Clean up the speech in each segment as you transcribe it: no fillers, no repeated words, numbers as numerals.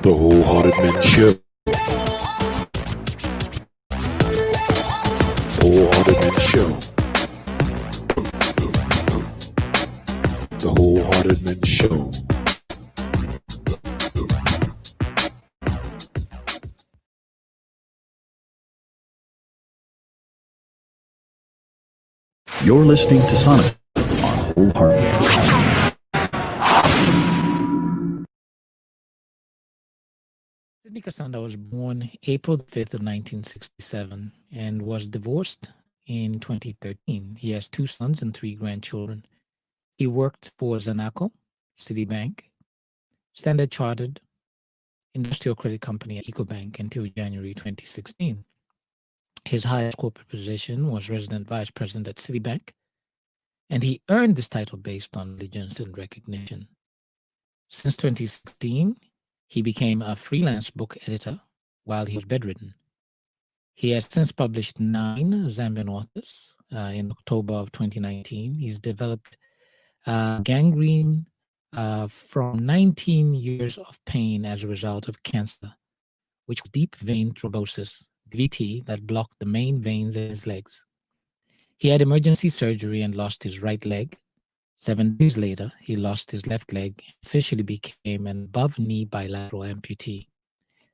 The Wholehearted Men Show. Wholehearted Men Show. The Wholehearted Men Show. You're listening to Sonic on Wholehearted. Sydney Kasanda was born April 5th of 1967 and was divorced in 2013. He has 2 sons and 3 grandchildren. He worked for Zanaco, Citibank, Standard Chartered, Industrial Credit Company at EcoBank until January 2016. His highest corporate position was Resident Vice President at Citibank, and he earned this title based on diligence and recognition. Since 2016, he became a freelance book editor while he was bedridden. He has since published 9 Zambian authors. In October of 2019, he's developed gangrene from 19 years of pain as a result of cancer, which was deep vein thrombosis, DVT, that blocked the main veins in his legs. He had emergency surgery and lost his right leg. 7 days later, he lost his left leg and officially became an above-knee bilateral amputee.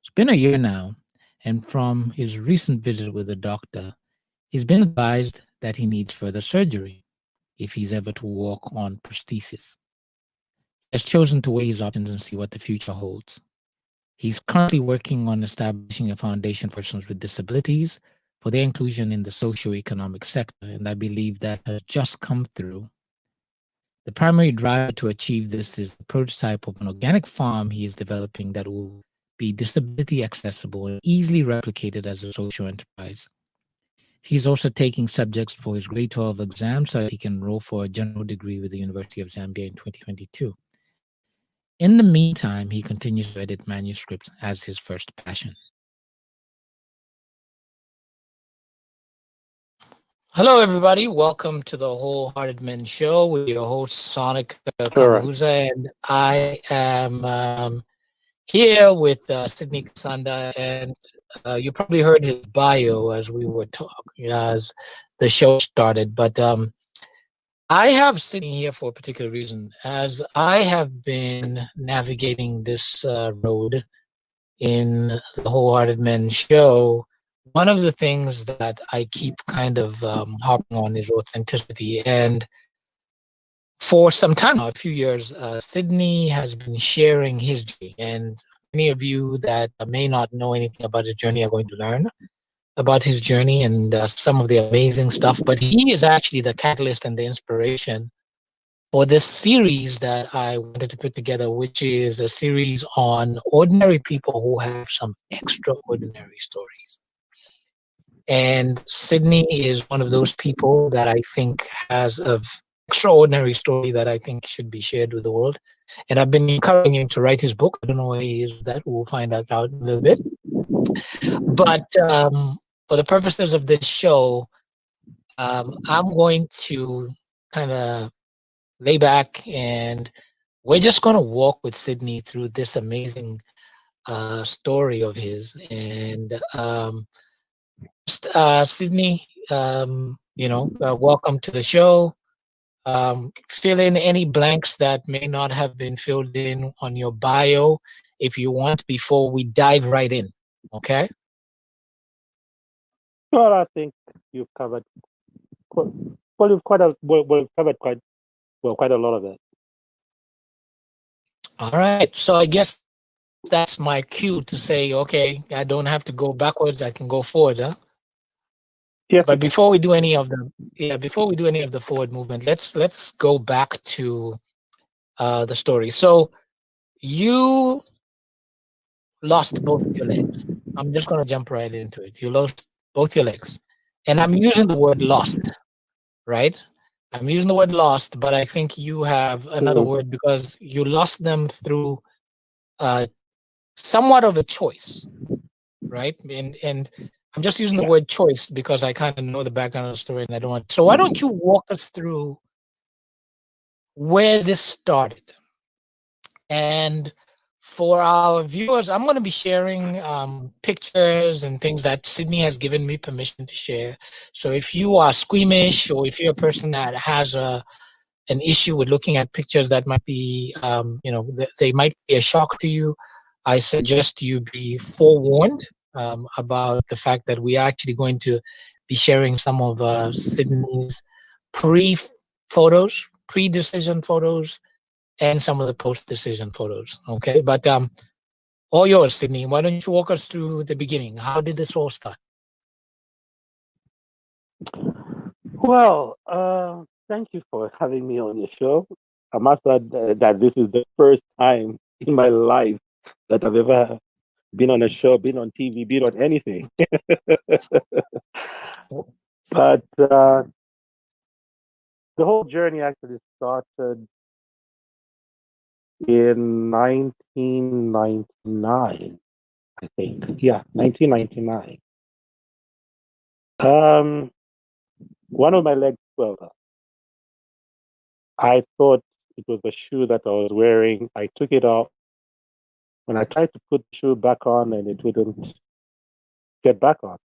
It's been a year now, and from his recent visit with the doctor, he's been advised that he needs further surgery if he's ever to walk on prosthesis. He has chosen to weigh his options and see what the future holds. He's currently working on establishing a foundation for persons with disabilities for their inclusion in the socio-economic sector, and I believe that has just come through. The primary driver to achieve this is the prototype of an organic farm he is developing that will be disability accessible and easily replicated as a social enterprise. He's also taking subjects for his grade 12 exam so that he can enroll for a general degree with the University of Zambia in 2022. In the meantime, he continues to edit manuscripts as his first passion. Hello, everybody. Welcome to the Wholehearted Men Show with your host, Sonic Kamuza, and I am here with Sydney Kasanda, and you probably heard his bio as we were talking, as the show started, but I have Sydney here for a particular reason. As I have been navigating this road in the Wholehearted Men Show, one of the things that I keep kind of harping on is authenticity. And for some time now, a few years, Sydney has been sharing his journey. And many of you that may not know anything about his journey are going to learn about his journey and some of the amazing stuff. But he is actually the catalyst and the inspiration for this series that I wanted to put together, which is a series on ordinary people who have some extraordinary stories. And Sydney is one of those people that I think has an extraordinary story that I think should be shared with the world. And I've been encouraging him to write his book. I don't know where he is with that. We'll find out in a little bit. But for the purposes of this show, I'm going to kind of lay back and we're just going to walk with Sydney through this amazing story of his. And Sydney, welcome to the show. Fill in any blanks that may not have been filled in on your bio if you want before we dive right in. Okay? Well, I think you've covered quite a lot of it. All right. So I guess that's my cue to say, okay, I don't have to go backwards. I can go forward, huh? Yes, But we can. before we do any of the forward movement, let's go back to the story. So you lost both of your legs. I'm just going to jump right into it. You lost both your legs, and I'm using the word lost, right? I'm using the word lost, but I think you have another Mm, word because you lost them through uh, somewhat of a choice, right? And I'm just using the yeah. word choice because I kind of know the background of the story, and I don't want. So why don't you walk us through where this started? And for our viewers, I'm going to be sharing pictures and things that Sydney has given me permission to share. So if you are squeamish or if you're a person that has an issue with looking at pictures that might be, they might be a shock to you, I suggest you be forewarned about the fact that we are actually going to be sharing some of Sydney's pre photos, pre decision photos, and some of the post decision photos. Okay. But all yours, Sydney. Why don't you walk us through the beginning? How did this all start? Well, thank you for having me on your show. I must add that this is the first time in my life that I've ever been on a show, been on TV, been on anything. But the whole journey actually started in 1999, I think. Yeah, 1999. Um, one of my legs swelled up. I thought it was a shoe that I was wearing. I took it off. When I tried to put the shoe back on, and it wouldn't get back on.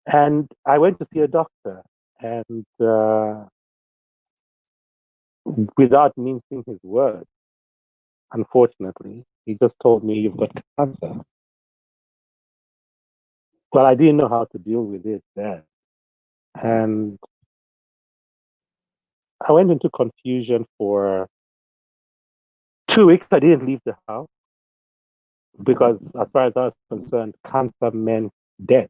And I went to see a doctor, and without mincing his words, unfortunately, he just told me, "You've got cancer." Well, I didn't know how to deal with it then. And I went into confusion for 2 weeks. I didn't leave the house because, as far as I was concerned, cancer meant death.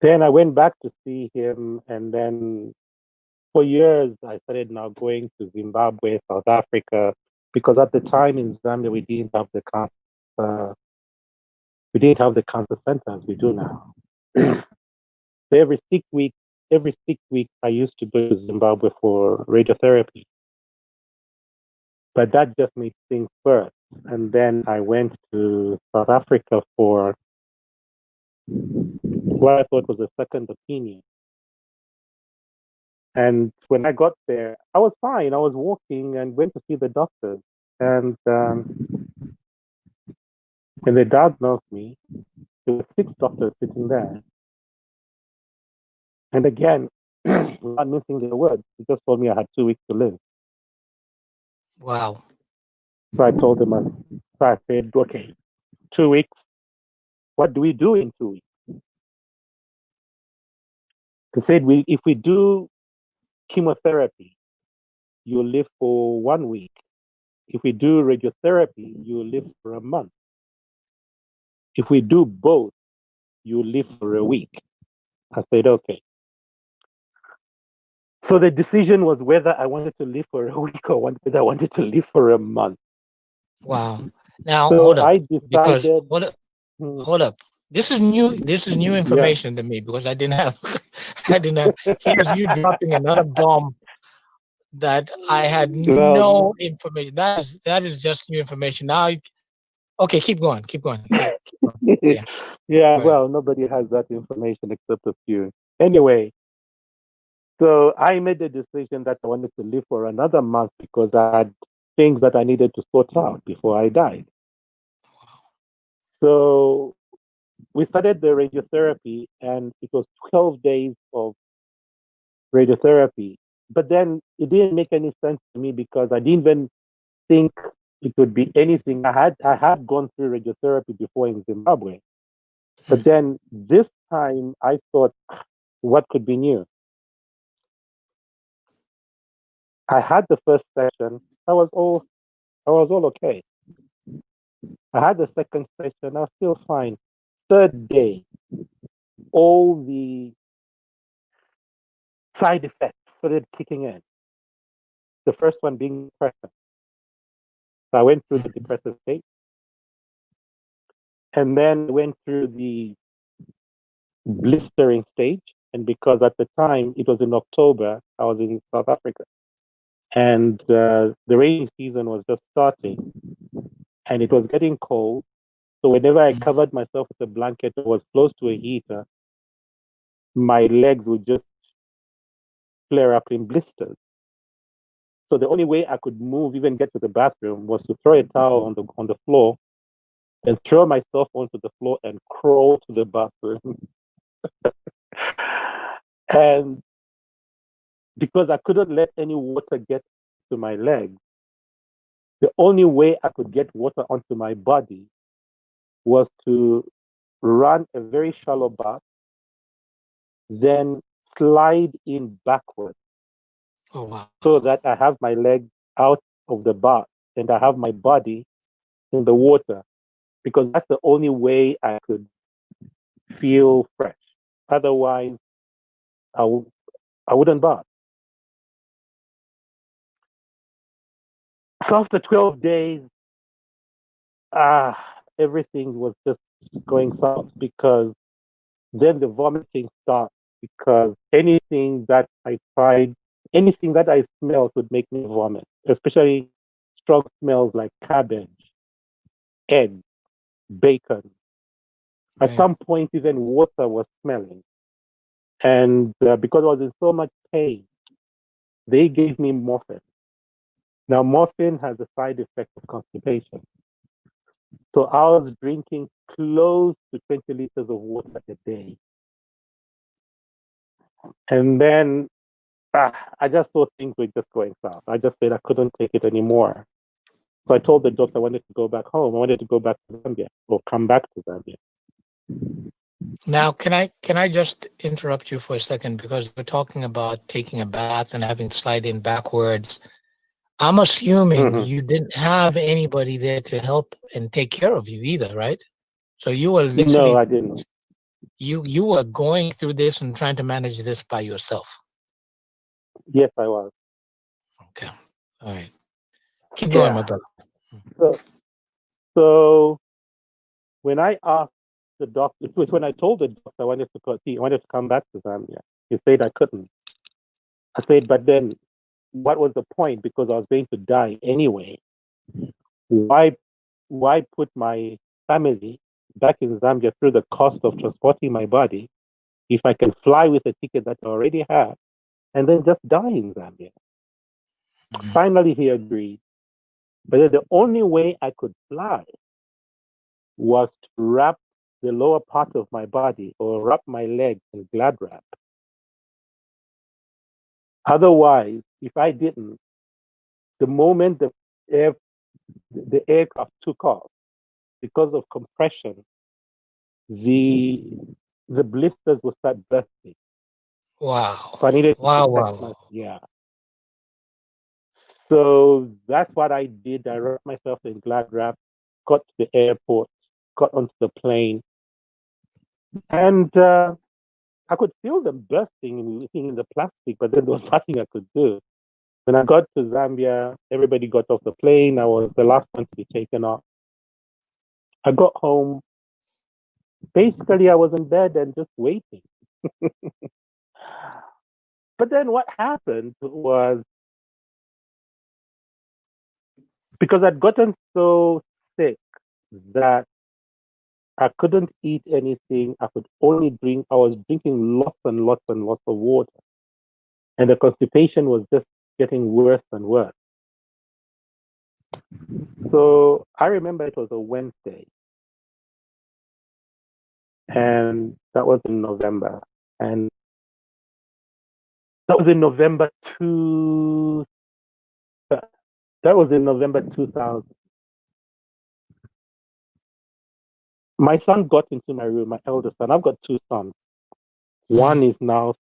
Then I went back to see him, and then for years I started now going to Zimbabwe, South Africa, because at the time in Zambia we didn't have the cancer centers we do now. So every 6 weeks, I used to go to Zimbabwe for radiotherapy, but that just made things worse. And then I went to South Africa for what I thought was a second opinion. And when I got there, I was fine. I was walking and went to see the doctors. And when they diagnosed me, there were six doctors sitting there. And again, without missing their words, they just told me I had 2 weeks to live. Wow. So I told them, so I said, okay, 2 weeks. What do we do in 2 weeks? They said, if we do chemotherapy, you'll live for 1 week. If we do radiotherapy, you'll live for a month. If we do both, you'll live for a week. I said, okay. So the decision was whether I wanted to live for a week or whether I wanted to live for a month. Wow. Now So hold up, I because decided, hold up. This is new. This is new yeah. information to me because I didn't have. I didn't have. Here's you dropping another bomb that I had Well, no information. That is just new information. Now, okay, keep going. Keep going. Yeah. Keep going. Yeah. yeah, Go ahead. well, nobody has that information except a few. Anyway, so I made the decision that I wanted to live for another month because I had things that I needed to sort out before I died. So we started the radiotherapy, and it was 12 days of radiotherapy. But then it didn't make any sense to me because I didn't even think it would be anything. I had gone through radiotherapy before in Zimbabwe, but then this time I thought, what could be new? I had the first session. I was all okay. I had the second session. I was still fine. third day, all the side effects started kicking in. The first one being depression. So I went through the depressive state, and then went through the blistering stage. And because at the time it was in October, I was in South Africa, and the rainy season was just starting, and it was getting cold. So whenever I covered myself with a blanket or was close to a heater, my legs would just flare up in blisters. So the only way I could move, even get to the bathroom, was to throw a towel on the floor and throw myself onto the floor and crawl to the bathroom. And because I couldn't let any water get to my legs, the only way I could get water onto my body was to run a very shallow bath, then slide in backwards. Oh, wow. So that I have my legs out of the bath and I have my body in the water, because that's the only way I could feel fresh. Otherwise, I wouldn't bath. So after 12 days, everything was just going south, because then the vomiting starts, because anything that I tried, anything that I smelled would make me vomit, especially strong smells like cabbage, egg, bacon. At Right. some point, even water was smelling. And because I was in so much pain, they gave me morphine. Now, morphine has a side effect of constipation. So I was drinking close to 20 liters of water a day. And then I just thought things were just going south. I just said I couldn't take it anymore. So I told the doctor I wanted to go back home. I wanted to go back to Zambia, or come back to Zambia. Now, can I just interrupt you for a second, because we're talking about taking a bath and having to slide in backwards. I'm assuming Mm-hmm. you didn't have anybody there to help and take care of you either, right? So you were No, literally I didn't. you were going through this and trying to manage this by yourself. Yes, I was. Okay. All right. Keep going, my Yeah. brother. So, so when I asked the doctor, it was when I told the doctor I wanted to come back to Zambia. He said I couldn't. I said, but then what was the point? Because I was going to die anyway. Why put my family back in Zambia through the cost of transporting my body if I can fly with a ticket that I already have and then just die in Zambia? Mhm. Finally, he agreed. But then the only way I could fly was to wrap the lower part of my body, or wrap my legs in glad wrap. Otherwise, if I didn't, the moment the aircraft took off, because of compression, the the blisters would start bursting. Wow. So I needed to Wow, protect wow, my, wow. yeah. So that's what I did. I wrapped myself in glad wrap, got to the airport, got onto the plane, and I could feel them bursting in the plastic, but then there was nothing I could do. When I got to Zambia, everybody got off the plane. I was the last one to be taken off. I got home. Basically, I was in bed and just waiting. But then what happened was, because I'd gotten so sick that I couldn't eat anything. I could only drink. I was drinking lots and lots and lots of water. And the constipation was just getting worse and worse. So I remember it was a Wednesday, and that was in November. And that was in November two. That was in November 2000. My son got into my room, my eldest son. I've got two sons. One is now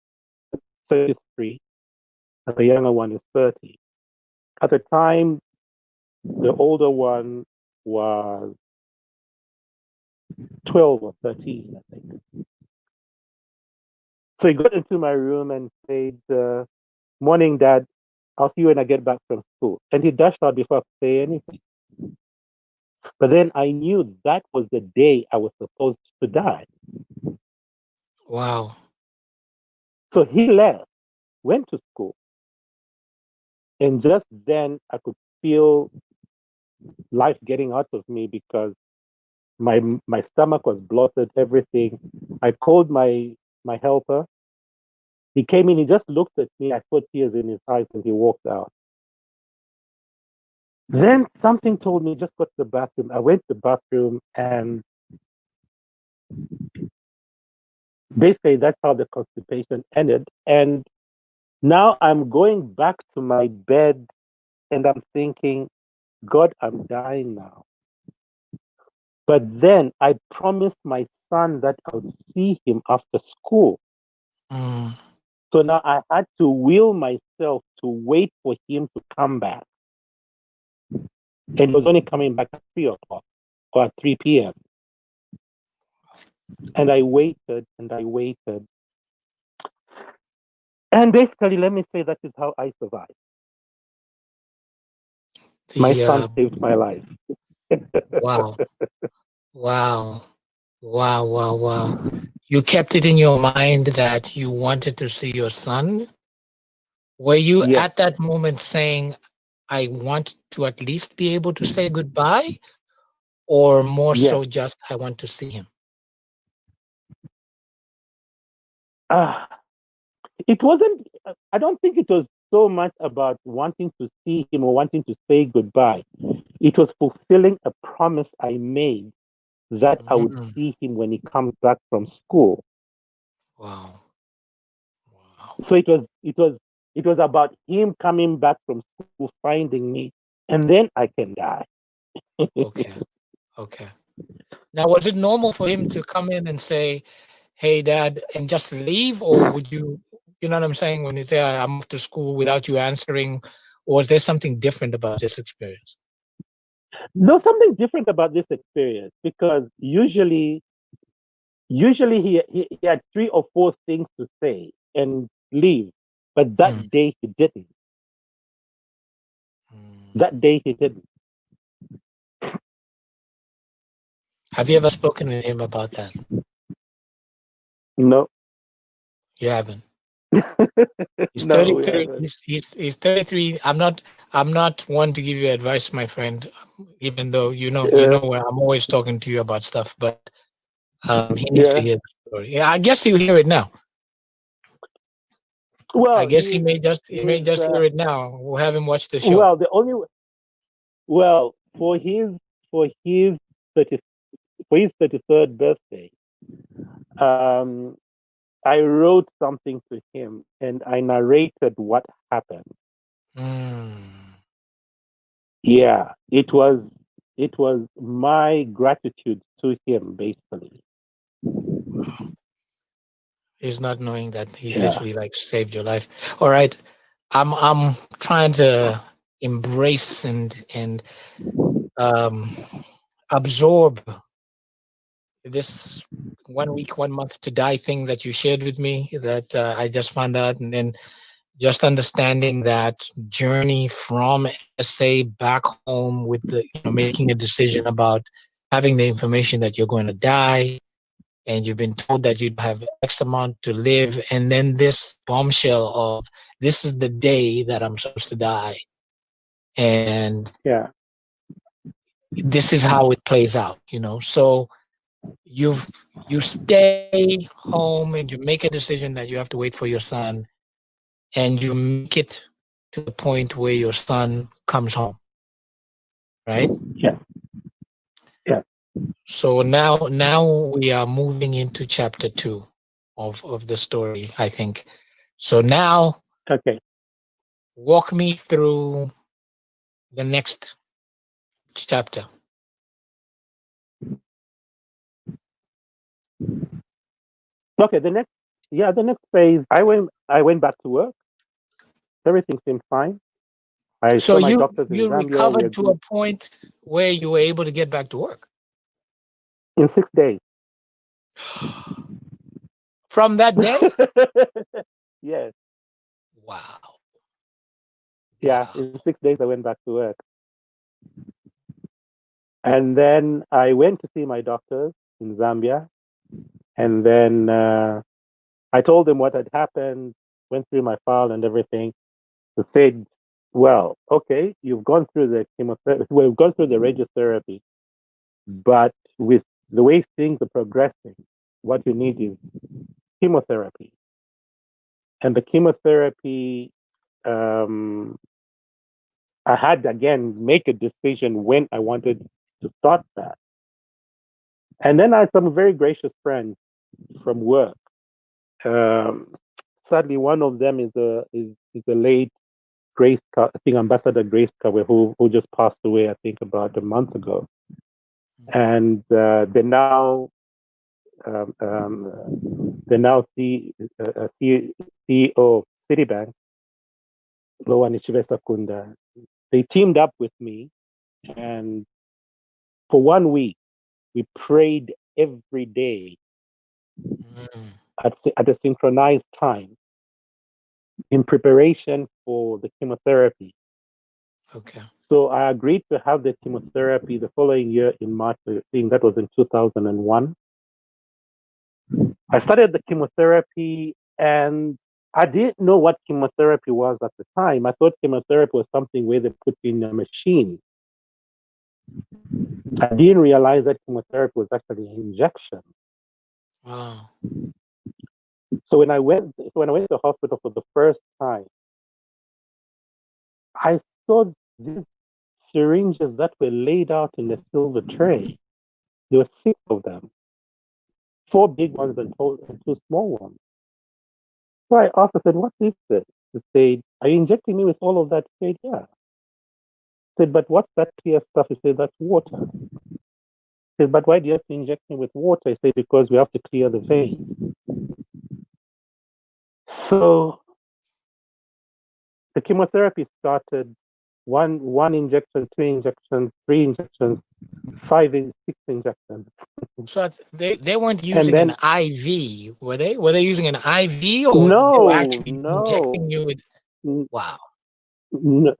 33, and the younger one is 30. At the time, the older one was 12 or 13, I think. So he got into my room and said, "Morning, Dad. I'll see you when I get back from school." And he dashed out before I could say anything. But then I knew that was the day I was supposed to die. Wow. So he left, went to school. And just then I could feel life getting out of me because my stomach was bloated, everything. I called my helper. He came in, he just looked at me. I saw tears in his eyes and he walked out. Then something told me, just go to the bathroom. I went to the bathroom and basically that's how the constipation ended. And now I'm going back to my bed and I'm thinking, God, I'm dying now. But then I promised my son that I would see him after school. Mm. So now I had to will myself to wait for him to come back. And he was only coming back at 3 o'clock or at 3 p.m. And I waited and I waited. And basically, let me say that is how I survived. My son The saved my life. wow, wow, wow, wow, wow. You kept it in your mind that you wanted to see your son. Were you Yes, at that moment saying, I want to at least be able to say goodbye, or more yes. so just I want to see him? Ah, it wasn't, I don't think it was so much about wanting to see him or wanting to say goodbye. It was fulfilling a promise I made that I would Mm. see him when he comes back from school. Wow. Wow. So it was about him coming back from school, finding me, and then I can die. Okay. Okay. Now, was it normal for him to come in and say, "Hey, Dad," and just leave, or would you know what I'm saying, when he say, "I'm off to school," without you answering, or was there something different about this experience? There's something different about this experience because usually he had 3 or 4 things to say and leave, but Mm, that day he didn't. mm. That day he didn't. Have you ever spoken with him about that? No, You haven't. He's no, we 33. haven't. He's 33. I'm not one to give you advice, my friend, even though Yeah, where I'm always talking to you about stuff, but he needs to yeah. hear the story. Yeah, I guess he'll hear it now. I Well, guess he may just he's hear it now. We'll have him watch the show. well, the only well for his 30, for his 33rd birthday, um, I wrote something to him and I narrated what happened. Mm. Yeah, it was my gratitude to him basically. He's not knowing that he Yeah, literally like saved your life. All right. I'm trying to embrace and um absorb this 1 week, 1 month to die thing that you shared with me that I just found out, and then just understanding that journey from SA back home with the making a decision about having the information that you're going to die, and you've been told that you have X amount to live, and then this bombshell of this is the day that I'm supposed to die, and yeah, this is how it plays out. So you've you stay home and you make a decision that you have to wait for your son, and you make it to the point where your son comes home, right? yes, yes. So now we are moving into chapter 2 of the story, I think. So now Okay, walk me through the next chapter. okay. The next phase. I went back to work. Everything seemed fine. I So saw my you doctors in you Zambia. We recovered to a agreed. point where you were able to get back to work. in 6 days. From that day? Yes. Wow. Yeah. Wow. In 6 days, I went back to work. And then I went to see my doctors in Zambia. And then I told them what had happened, went through my file and everything. They said, well, okay, you've gone through the chemotherapy, well, you've gone through the radiotherapy, but with the way things are progressing, what you need is chemotherapy. And the chemotherapy, um, I had to again make a decision when I wanted to start that. And then I had some very gracious friends from work. Um, Sadly, one of them is a late Grace, I think Ambassador Grace Kawe, who just passed away, I think about a month ago, and they now CEO of Citibank, Loan Sakunda. They teamed up with me, and for 1 week we prayed every day Mm. at a synchronized time in preparation for the chemotherapy. Okay. So I agreed to have the chemotherapy the following year in March. I think that was in 2001. I started the chemotherapy and I didn't know what chemotherapy was at the time. I thought chemotherapy was something where they put in a machine. I didn't realize that chemotherapy was actually an injection. Wow. So when I went to the hospital for the first time, I saw these syringes that were laid out in a silver tray. There were six of them, four big ones and two small ones. So I asked, I said, what is this? They said, are you injecting me with all of that? I said, yeah. I said, but what's that clear stuff? He said, that's water. I said, but why do you have to inject me with water? I said, because we have to clear the vein. So the chemotherapy started one injection, two injections, three injections, six injections. So they weren't And using an then IV, were they? Were they using an IV or they were no, actually injecting no, you with? n- Wow. n-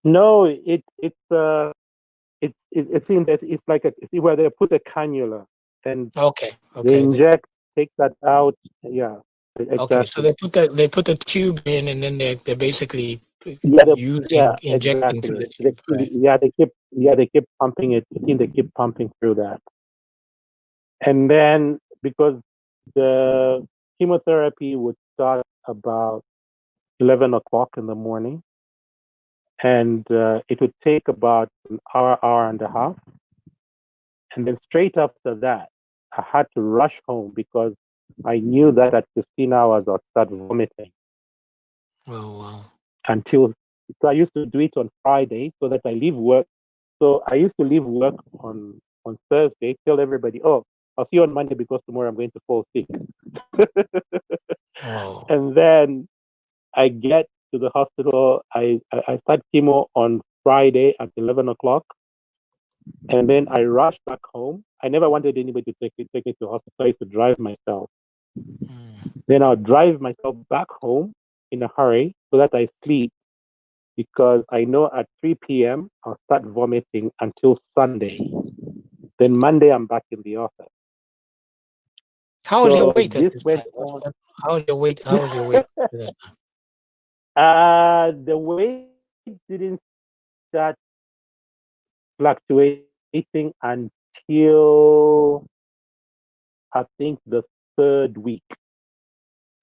no, it seems that it's like where they put a cannula and Okay. they Okay. inject, take that out. Yeah, Okay. So exactly. they put the tube in, and then they're basically Yeah, using injecting through exactly. the tube, right? They keep pumping it. I think they keep pumping through that, and then because the chemotherapy would start about 11 o'clock in the morning, and it would take about an hour and a half, and then straight after that, I had to rush home because I knew that at 15 hours I'd start vomiting Oh wow. until. So I used to do it on Friday so that I leave work. So I used to leave work on Thursday, tell everybody, oh, I'll see you on Monday because tomorrow I'm going to fall sick. Oh. And then I get to the hospital. I start chemo on Friday at 11 o'clock. And then I rush back home. I never wanted anybody to take me to the hospital. I used to drive myself. Mm. Then I'll drive myself back home in a hurry so that I sleep because I know at 3 p.m. I'll start vomiting until Sunday. Then Monday I'm back in the office. How was your So weight at this this went time? on. How was your weight? How was your weight at this time? The weight didn't start fluctuating until I think the third week.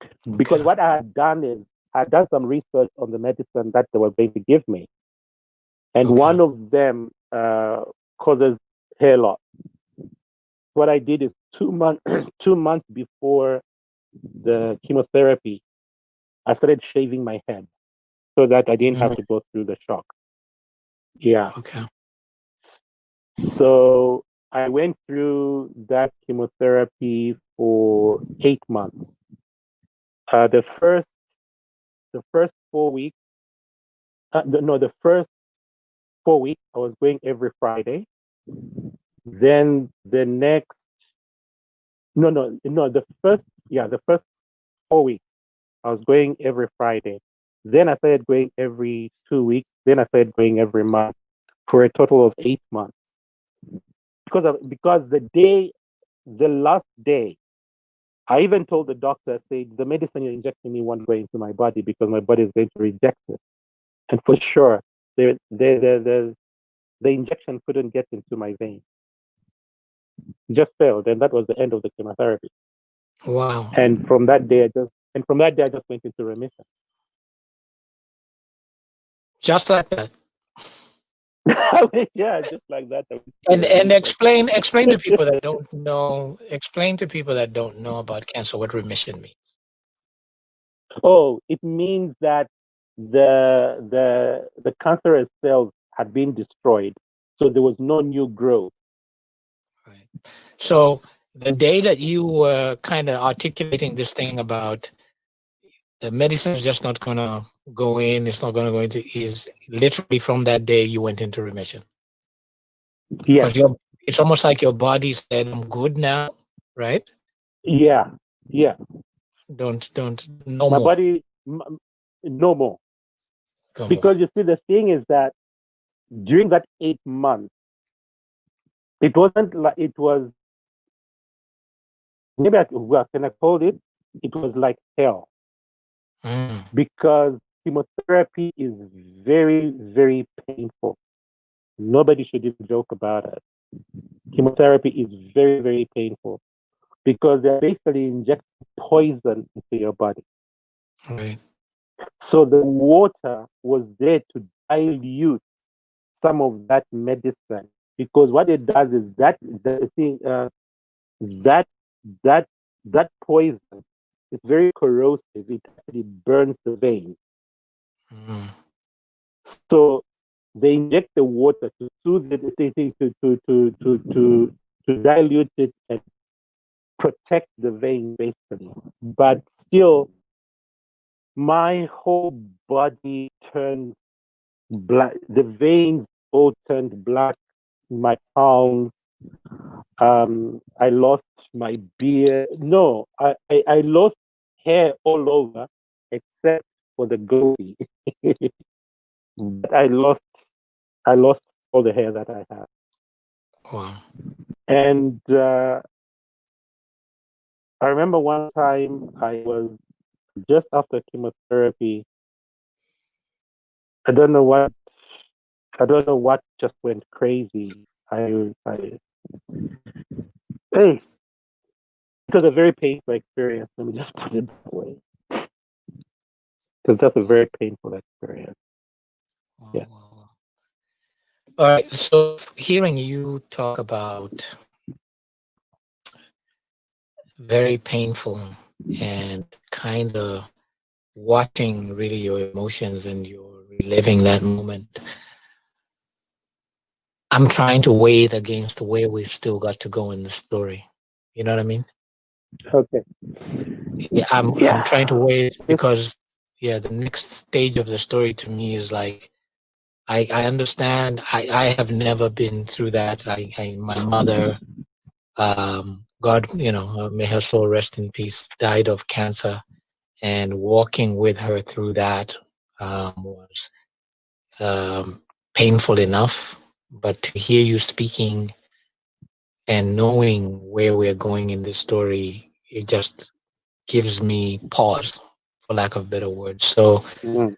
Okay. Because what I had done is I had done some research on the medicine that they were going to give me. And Okay. one of them causes hair loss. What I did is 2 months 2 months before the chemotherapy, I started shaving my head so that I didn't have Mm. to go through the shock. Yeah. Okay. So I went through that chemotherapy for 8 months. The first 4 weeks, the first 4 weeks I was going every Friday. Then the next No. The first 4 weeks, I was going every Friday. Then I started going every 2 weeks. Then I started going every month for a total of 8 months. Because the last day, I even told the doctor, I said, the medicine you're injecting me won't go into my body because my body is going to reject it. And for sure, the injection couldn't get into my vein. It just failed, and that was the end of the chemotherapy. Wow. And from that day, I just went into remission. Just like that. Yeah, just like that. And explain to people that don't know. Explain to people that don't know about cancer what remission means. Oh, it means that the cancerous cells had been destroyed, so there was no new growth. Right. So the day that you were kind of articulating this thing about the medicine is just not going to go in, it's not going to go into, is literally from that day you went into remission. Yes. Because it's almost like your body said, I'm good now, right? Yeah. Yeah. Don't, no My more, body, no more. no more. Because you see, the thing is that during that 8 months, it wasn't like it was. Maybe can I call it? It was like hell Mm, because chemotherapy is very, very painful. Nobody should even joke about it. Chemotherapy is very, very painful because they're basically injecting poison into your body. right. So the water was there to dilute some of that medicine because what it does is that that that poison is very corrosive. It actually burns the vein. Mm, So they inject the water to soothe it, to dilute it and protect the vein basically. But still, my whole body turned black. The veins all turned black. My palms. I lost my beard. No, I lost hair all over except for the goatee. But I lost all the hair that I had. wow. And I remember one time I was just after chemotherapy. I don't know what I don't know what just went crazy. Hey, it was a very painful experience. Let me just put it that way. Because that's a very painful experience. Wow, Yeah. wow, wow. All right. So hearing you talk about very painful and kind of watching really your emotions and you're reliving that moment, I'm trying to weigh it against where we've still got to go in the story. You know what I mean? Okay. Yeah, I'm trying to Yeah. weigh it This, because yeah, the next stage of the story to me is like I understand I have never been through that. My mother, God, may her soul rest in peace, died of cancer, and walking with her through that was painful enough. But to hear you speaking and knowing where we're going in this story, it just gives me pause, for lack of better words. So mm,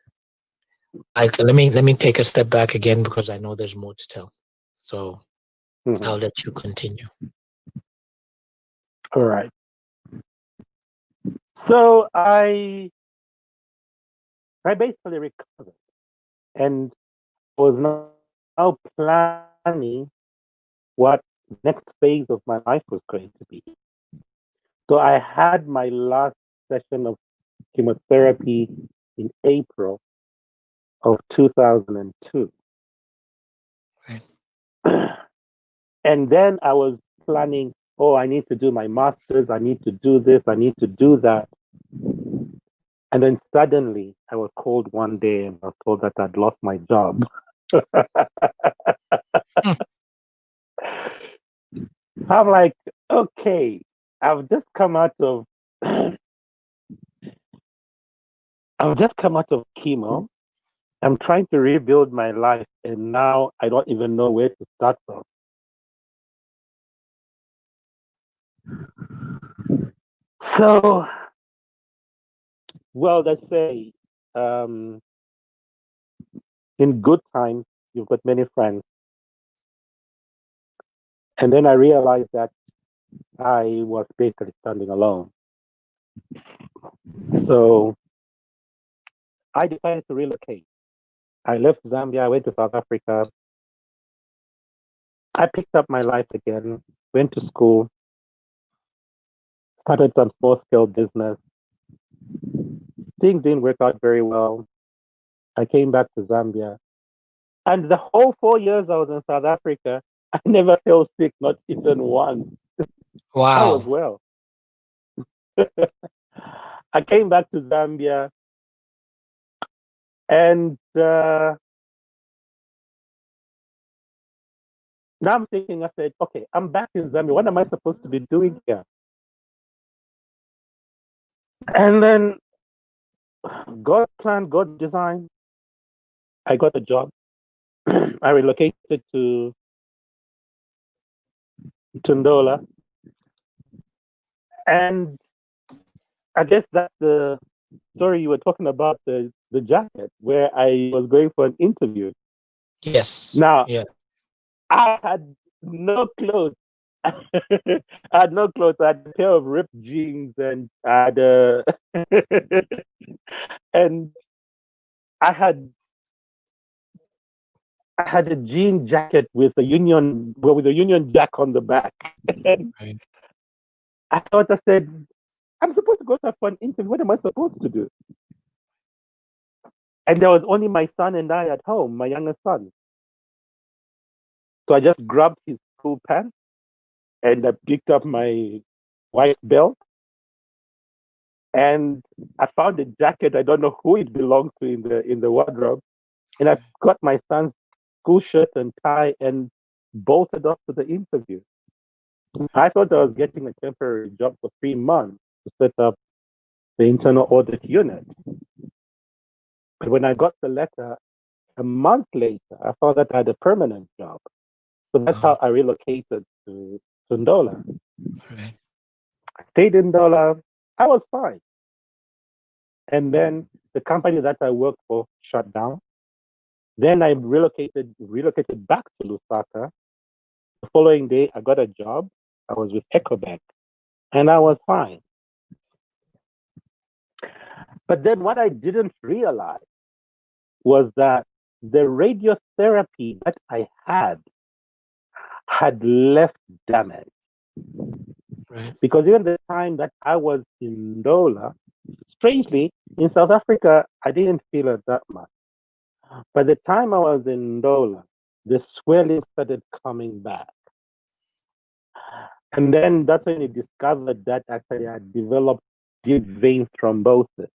let me take a step back again because I know there's more to tell. So mhm. I'll let you continue. All right. So I basically recovered and was now planning what the next phase of my life was going to be. So I had my last session of chemotherapy in April of 2002. Right. And then I was planning, oh, I need to do my master's, I need to do this, I need to do that. And then suddenly I was called one day and I was told that I'd lost my job. Hmm. I'm like, okay. I've just come out of I've just come out of chemo. I'm trying to rebuild my life, and now I don't even know where to start from. So, well, let's say, um, in good times, you've got many friends. And then I realized that I was basically standing alone. So I decided to relocate. I left Zambia, I went to South Africa. I picked up my life again, went to school, started some small scale business. Things didn't work out very well. I came back to Zambia. And the whole 4 years I was in South Africa, I never fell sick, not even once. I was Wow. well. I came back to Zambia and now I'm thinking, I said, okay, I'm back in Zambia. What am I supposed to be doing here? And then God planned, God designed. I got a job. I relocated to Ndola. And I guess that's the story you were talking about, the jacket, where I was going for an interview. Yes. Now, Yeah. I had no clothes. I had no clothes. I had a pair of ripped jeans and I had and I had I had a jean jacket with a Union Jack on the back. And Right. I thought, I said, I'm supposed to go for an interview. What am I supposed to do? And there was only my son and I at home, my youngest son. So I just grabbed his school pants and I picked up my white belt and I found a jacket. I don't know who it belonged to in the wardrobe. And I got my son's school shirt and tie and bolted off to the interview. I thought I was getting a temporary job for 3 months to set up the internal audit unit. But when I got the letter a month later, I found that I had a permanent job. So that's how I relocated to Ndola. Right. I stayed in Ndola. I was fine. And then the company that I worked for shut down. Then I relocated back to Lusaka. The following day, I got a job. I was with Ecobank, and I was fine. But then what I didn't realize was that the radiotherapy that I had left damage. Right. Because even the time that I was in Ndola, strangely, in South Africa, I didn't feel it that much. By the time I was in Ndola, the swelling started coming back. And then that's when you discovered that actually I developed deep vein thrombosis.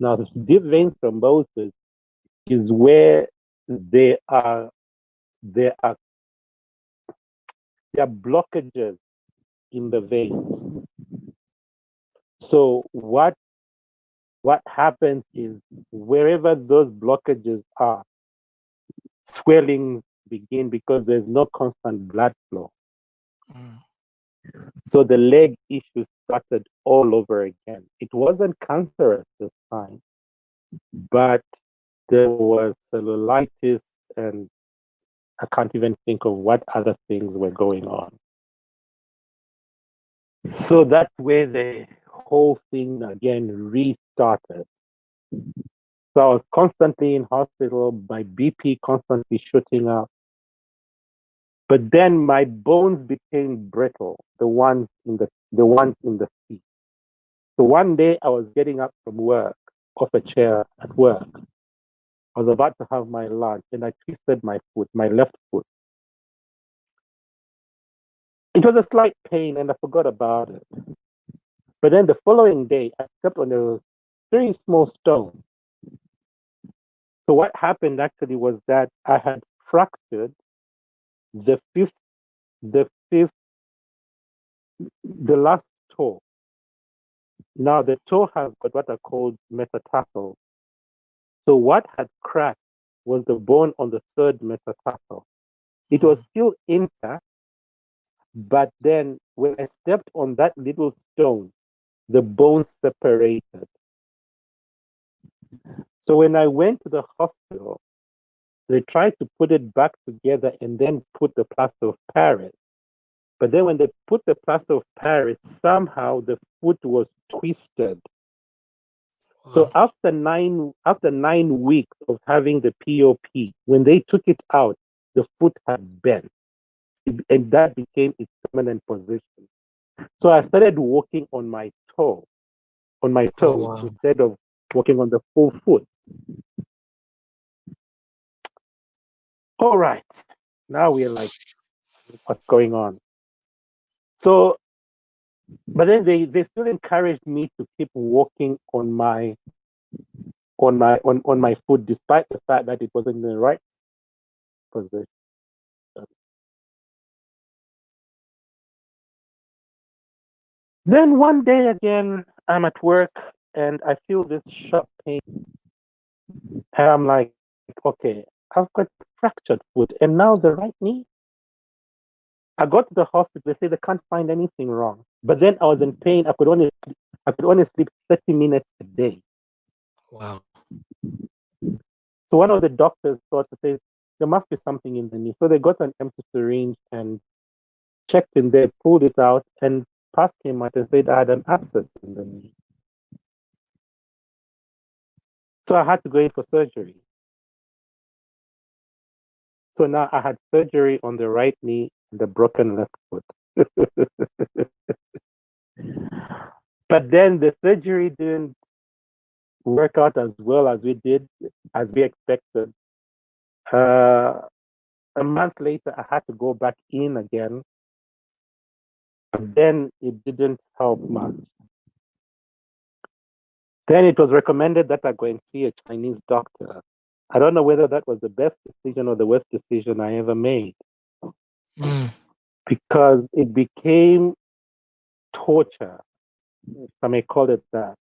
Now, this deep vein thrombosis is where there are there are there are blockages in the veins. So what happens is wherever those blockages are, swellings begin because there's no constant blood flow. Mm. So the leg issue started all over again. It wasn't cancerous this time, but there was cellulitis and I can't even think of what other things were going on. So that's where the whole thing again restarted. So I was constantly in hospital, my BP constantly shooting up. But then my bones became brittle, the ones in the feet. So one day I was getting up from work, off a chair at work. I was about to have my lunch and I twisted my foot, my left foot. It was a slight pain and I forgot about it. But then the following day, I stepped on a very small stone. So what happened actually was that I had fractured the fifth, the fifth, the last toe. Now the toe has got what are called metatarsals. So what had cracked was the bone on the third metatarsal. It was still intact, but then when I stepped on that little stone, the bone separated. So when I went to the hospital, they tried to put it back together and then put the plaster of Paris. But then when they put the plaster of Paris, somehow the foot was twisted. So after 9 weeks of having the POP, when they took it out, the foot had bent, and that became its permanent position. So I started walking on my toe, on my toes, instead of walking on the full foot. All right, now we're like, what's going on? So, but then they still encouraged me to keep walking on my foot, despite the fact that it wasn't in the right position. Then one day again, I'm at work and I feel this sharp pain. And I'm like, okay, I've got fractured foot and now the right knee. I got to the hospital, they say they can't find anything wrong. But then I was in pain. I could only sleep 30 minutes a day. Wow. So one of the doctors thought to say, there must be something in the knee. So they got an empty syringe and checked in there, pulled it out, and passed him out and said I had an abscess in the knee. So I had to go in for surgery. So now I had surgery on the right knee and the broken left foot. But then the surgery didn't work out as well as we expected. A month later, I had to go back in again. But then it didn't help much. Then it was recommended that I go and see a Chinese doctor. I don't know whether that was the best decision or the worst decision I ever made. Because it became torture, if I may call it that.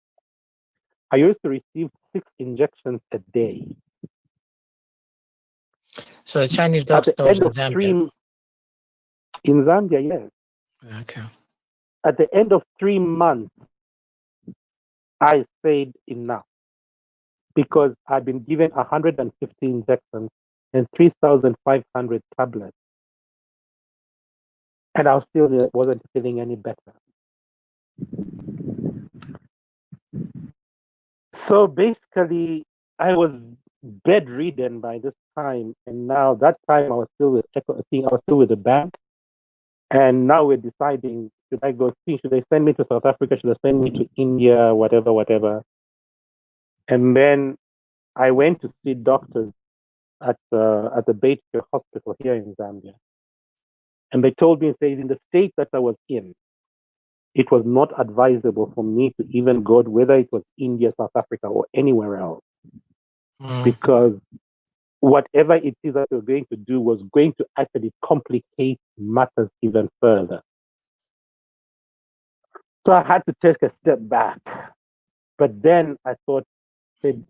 I used to receive 6 injections a day. So the Chinese At doctor the was end in of Zambia. in Zambia, yes. Okay. At the end of 3 months, I said enough because I'd been given 150 injections and 3,500 tablets. And I still wasn't feeling any better. So basically, I was bedridden by this time, and now that time I was still with I was still with the bank, and now we're deciding: should I go see? Should they send me to South Africa? Should they send me to India? Whatever, whatever. And then I went to see doctors at the Beit Hospital here in Zambia, and they told me, say, in the state that I was in, it was not advisable for me to even go, whether it was India, South Africa, or anywhere else, because whatever it is that we're going to do was going to actually complicate matters even further. So I had to take a step back. But then I thought, said,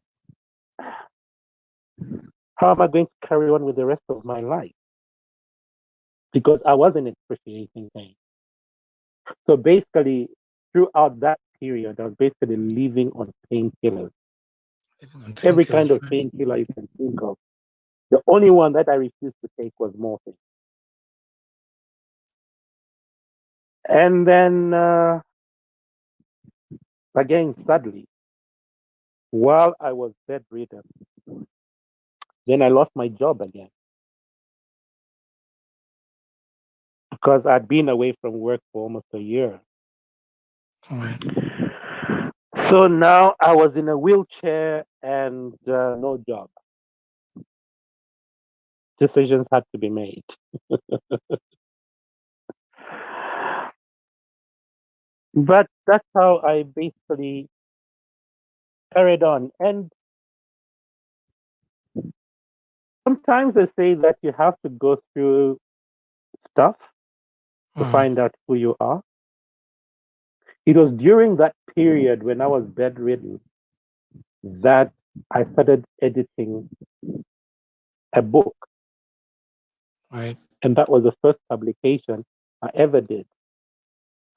how am I going to carry on with the rest of my life? Because I wasn't appreciating pain. So basically, throughout that period, I was basically living on painkillers. Every kind of painkiller you can think of. The only one that I refused to take was morphine. And then, again, sadly, while I was bedridden, then I lost my job again. Because I'd been away from work for almost a year. Right. So now I was in a wheelchair and no job. Decisions had to be made. But that's how I basically carried on. And sometimes they say that you have to go through stuff to find out who you are. it was during that period when I was bedridden that I started editing a book. Right. And that was the first publication I ever did.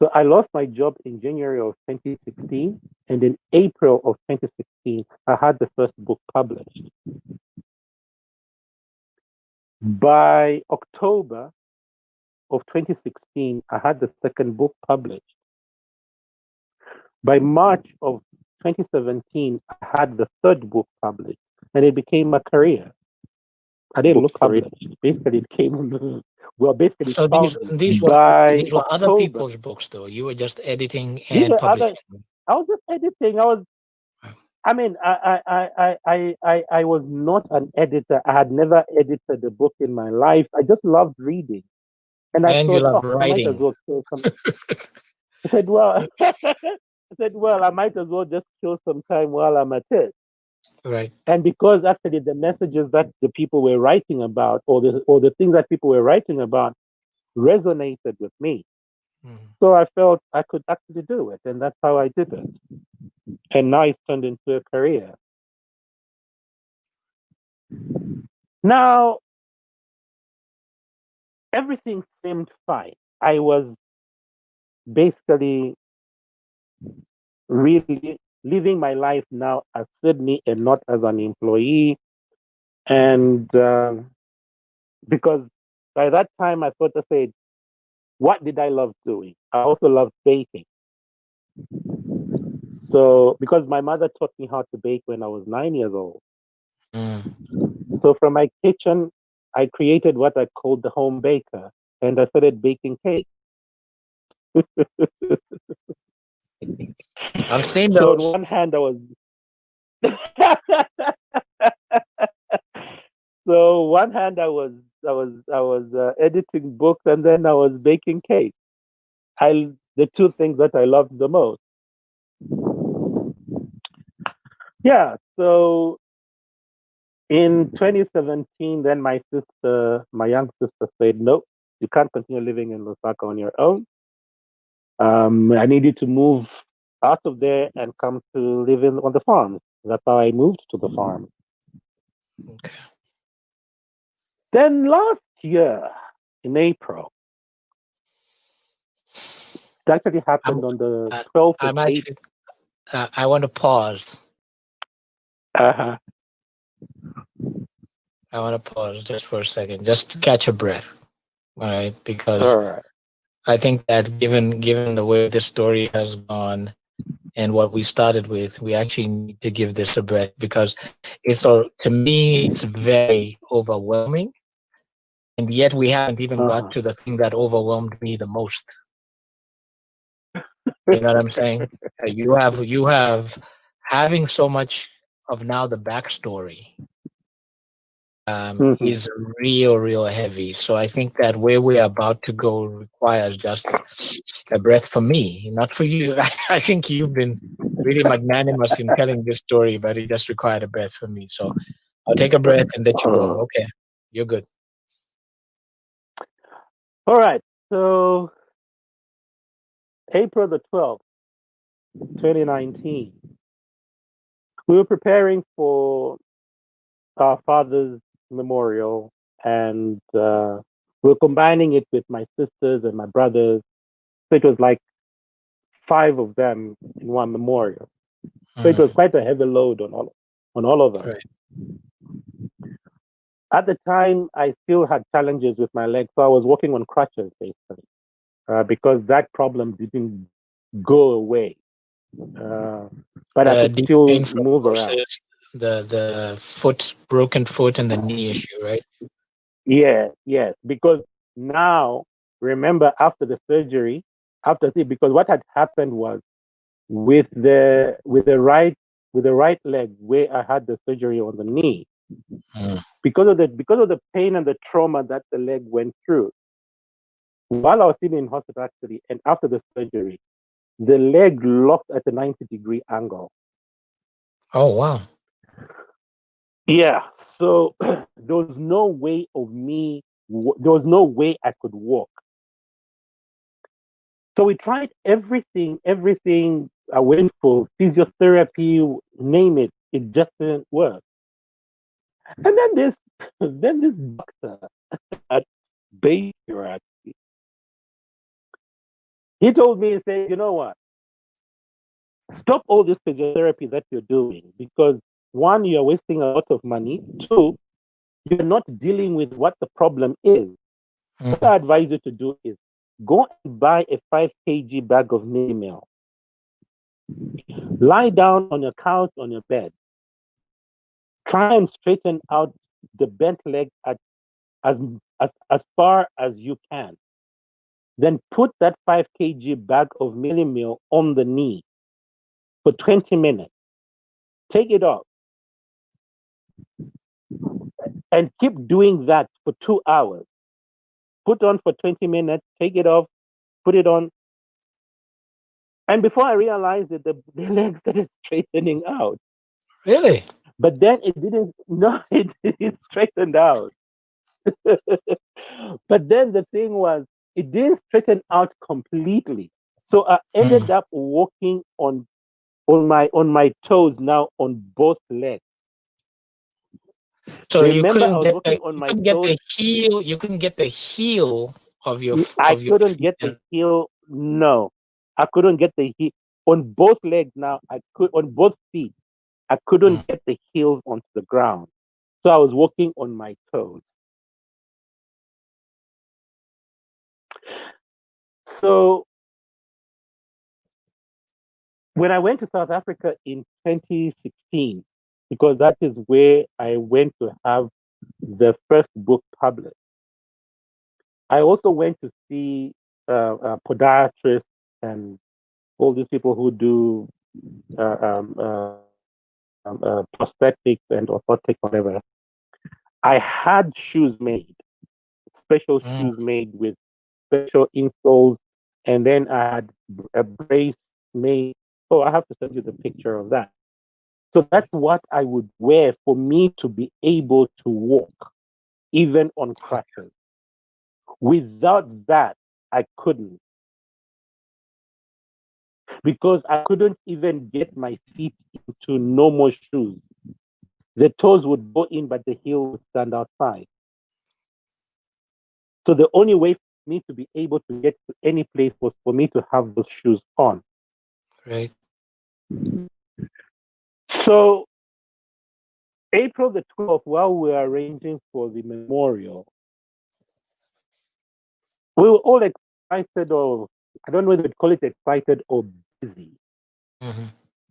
So I lost my job in January of 2016. And in April of 2016, I had the first book published. By October of 2016, I had the second book published. By March of 2017, I had the third book published, and it became a career. I didn't look for it. Basically, it came. Well, basically, it So found me. By these were other October, people's books, though. You were just editing these and were other. publishing. I was just editing. I mean, I was not an editor. I had never edited a book in my life. I just loved reading. And I And you thought, love oh, I might as writing. well kill some. I said, well, I might as well just kill some time while I'm at it. Right. And because actually the messages that the people were writing about, or the things that people were writing about, resonated with me. Mhm. So I felt I could actually do it, and that's how I did it. And now it's turned into a career. Now everything seemed fine. I was basically really living my life now as Sydney and not as an employee. And because by that time I thought, I said, what did I love doing? I also loved baking. So because my mother taught me how to bake when I was 9 years old. Mm. So from my kitchen, I created what I called the home baker, and I started baking cake. I've seen So on those. one hand, I was so one hand I was editing books, and then I was baking cake. The two things that I loved the most. Yeah. So in 2017, then my young sister said, "Nope, you can't continue living in Lusaka on your own. I need you to move out of there and come to live on the farm." That's how I moved to the farm. Okay. Then last year in April, it actually I'm, happened on the uh, 12th of I'm April. actually, I want to pause. Uh-huh. I want to pause just for a second, just to catch a breath. All right. Because All right. I think that given the way this story has gone and what we started with, we actually need to give this a breath because to me, it's very overwhelming. And yet we haven't even got Uh-huh. to the thing that overwhelmed me the most. You know what I'm saying? You have having so much of now the backstory Mhm. is real heavy. So I think that where we're about to go requires just a breath for me, not for you. I think you've been really magnanimous in telling this story, but it just required a breath for me. So I'll take a breath and let you go. Uh, Okay, you're good. all right. So April the 12th, 2019, we were preparing for our father's memorial, and we were combining it with my sisters and my brothers. So it was like five of them in one memorial. So it was Mm, quite a heavy load on all of us. right. At the time, I still had challenges with my legs, so I was working on crutches basically because that problem didn't go away. Uh, but I The could deep still pain from move around. process, the foot, broken foot, and the knee issue, right? Yes, yes, because now remember after the surgery, because what had happened was with the right leg where I had the surgery on the knee, Mm. because of the pain and the trauma that the leg went through. While I was still in hospital actually, and after the surgery, the leg locked at a 90-degree angle. Oh wow. Yeah, so there was no way of me. There was no way I could walk. So we tried everything. I went for physiotherapy, name it. It just didn't work. And then this doctor at Baker, he told me, he said, you know what? Stop all this physiotherapy that you're doing because one, you're wasting a lot of money. Two, you're not dealing with what the problem is. What I advise you to do is go and buy a 5 kg bag of meal. Lie down on your couch, on your bed. Try and straighten out the bent leg as, as far as you can. Then put that 5 kg bag of meal on the knee for 20 minutes. Take it off and keep doing that for 2 hours. Put on for 20 minutes, take it off, put it on. And before I realized it, the leg started straightening out. Really? But then it didn't, no, it straightened out. But then the thing was, it didn't straighten out completely. So I ended up walking on my toes now on both legs. So you Remember, I couldn't was get walking on you my couldn't get toes. the heel. You couldn't get the heel of your I of your couldn't feet. get the heel. No, I couldn't get the heel on both legs. Now I could on both feet. I couldn't get the heels onto the ground. So I was walking on my toes. So when I went to South Africa in 2016, because that is where I went to have the first book published, I also went to see podiatrists and all these people who do prosthetics and orthotics, whatever. I had shoes made, special shoes made with special insoles, and then I had a brace made. Oh, I have to send you the picture of that. So that's what I would wear for me to be able to walk, even on crutches. Without that, I couldn't because I couldn't even get my feet into normal shoes. The toes would go in, but the heel would stand outside. So the only way for me to be able to get to any place was for me to have those shoes on. Right. So April the 12th, while we were arranging for the memorial, we were all excited, or I don't know whether to call it excited or busy,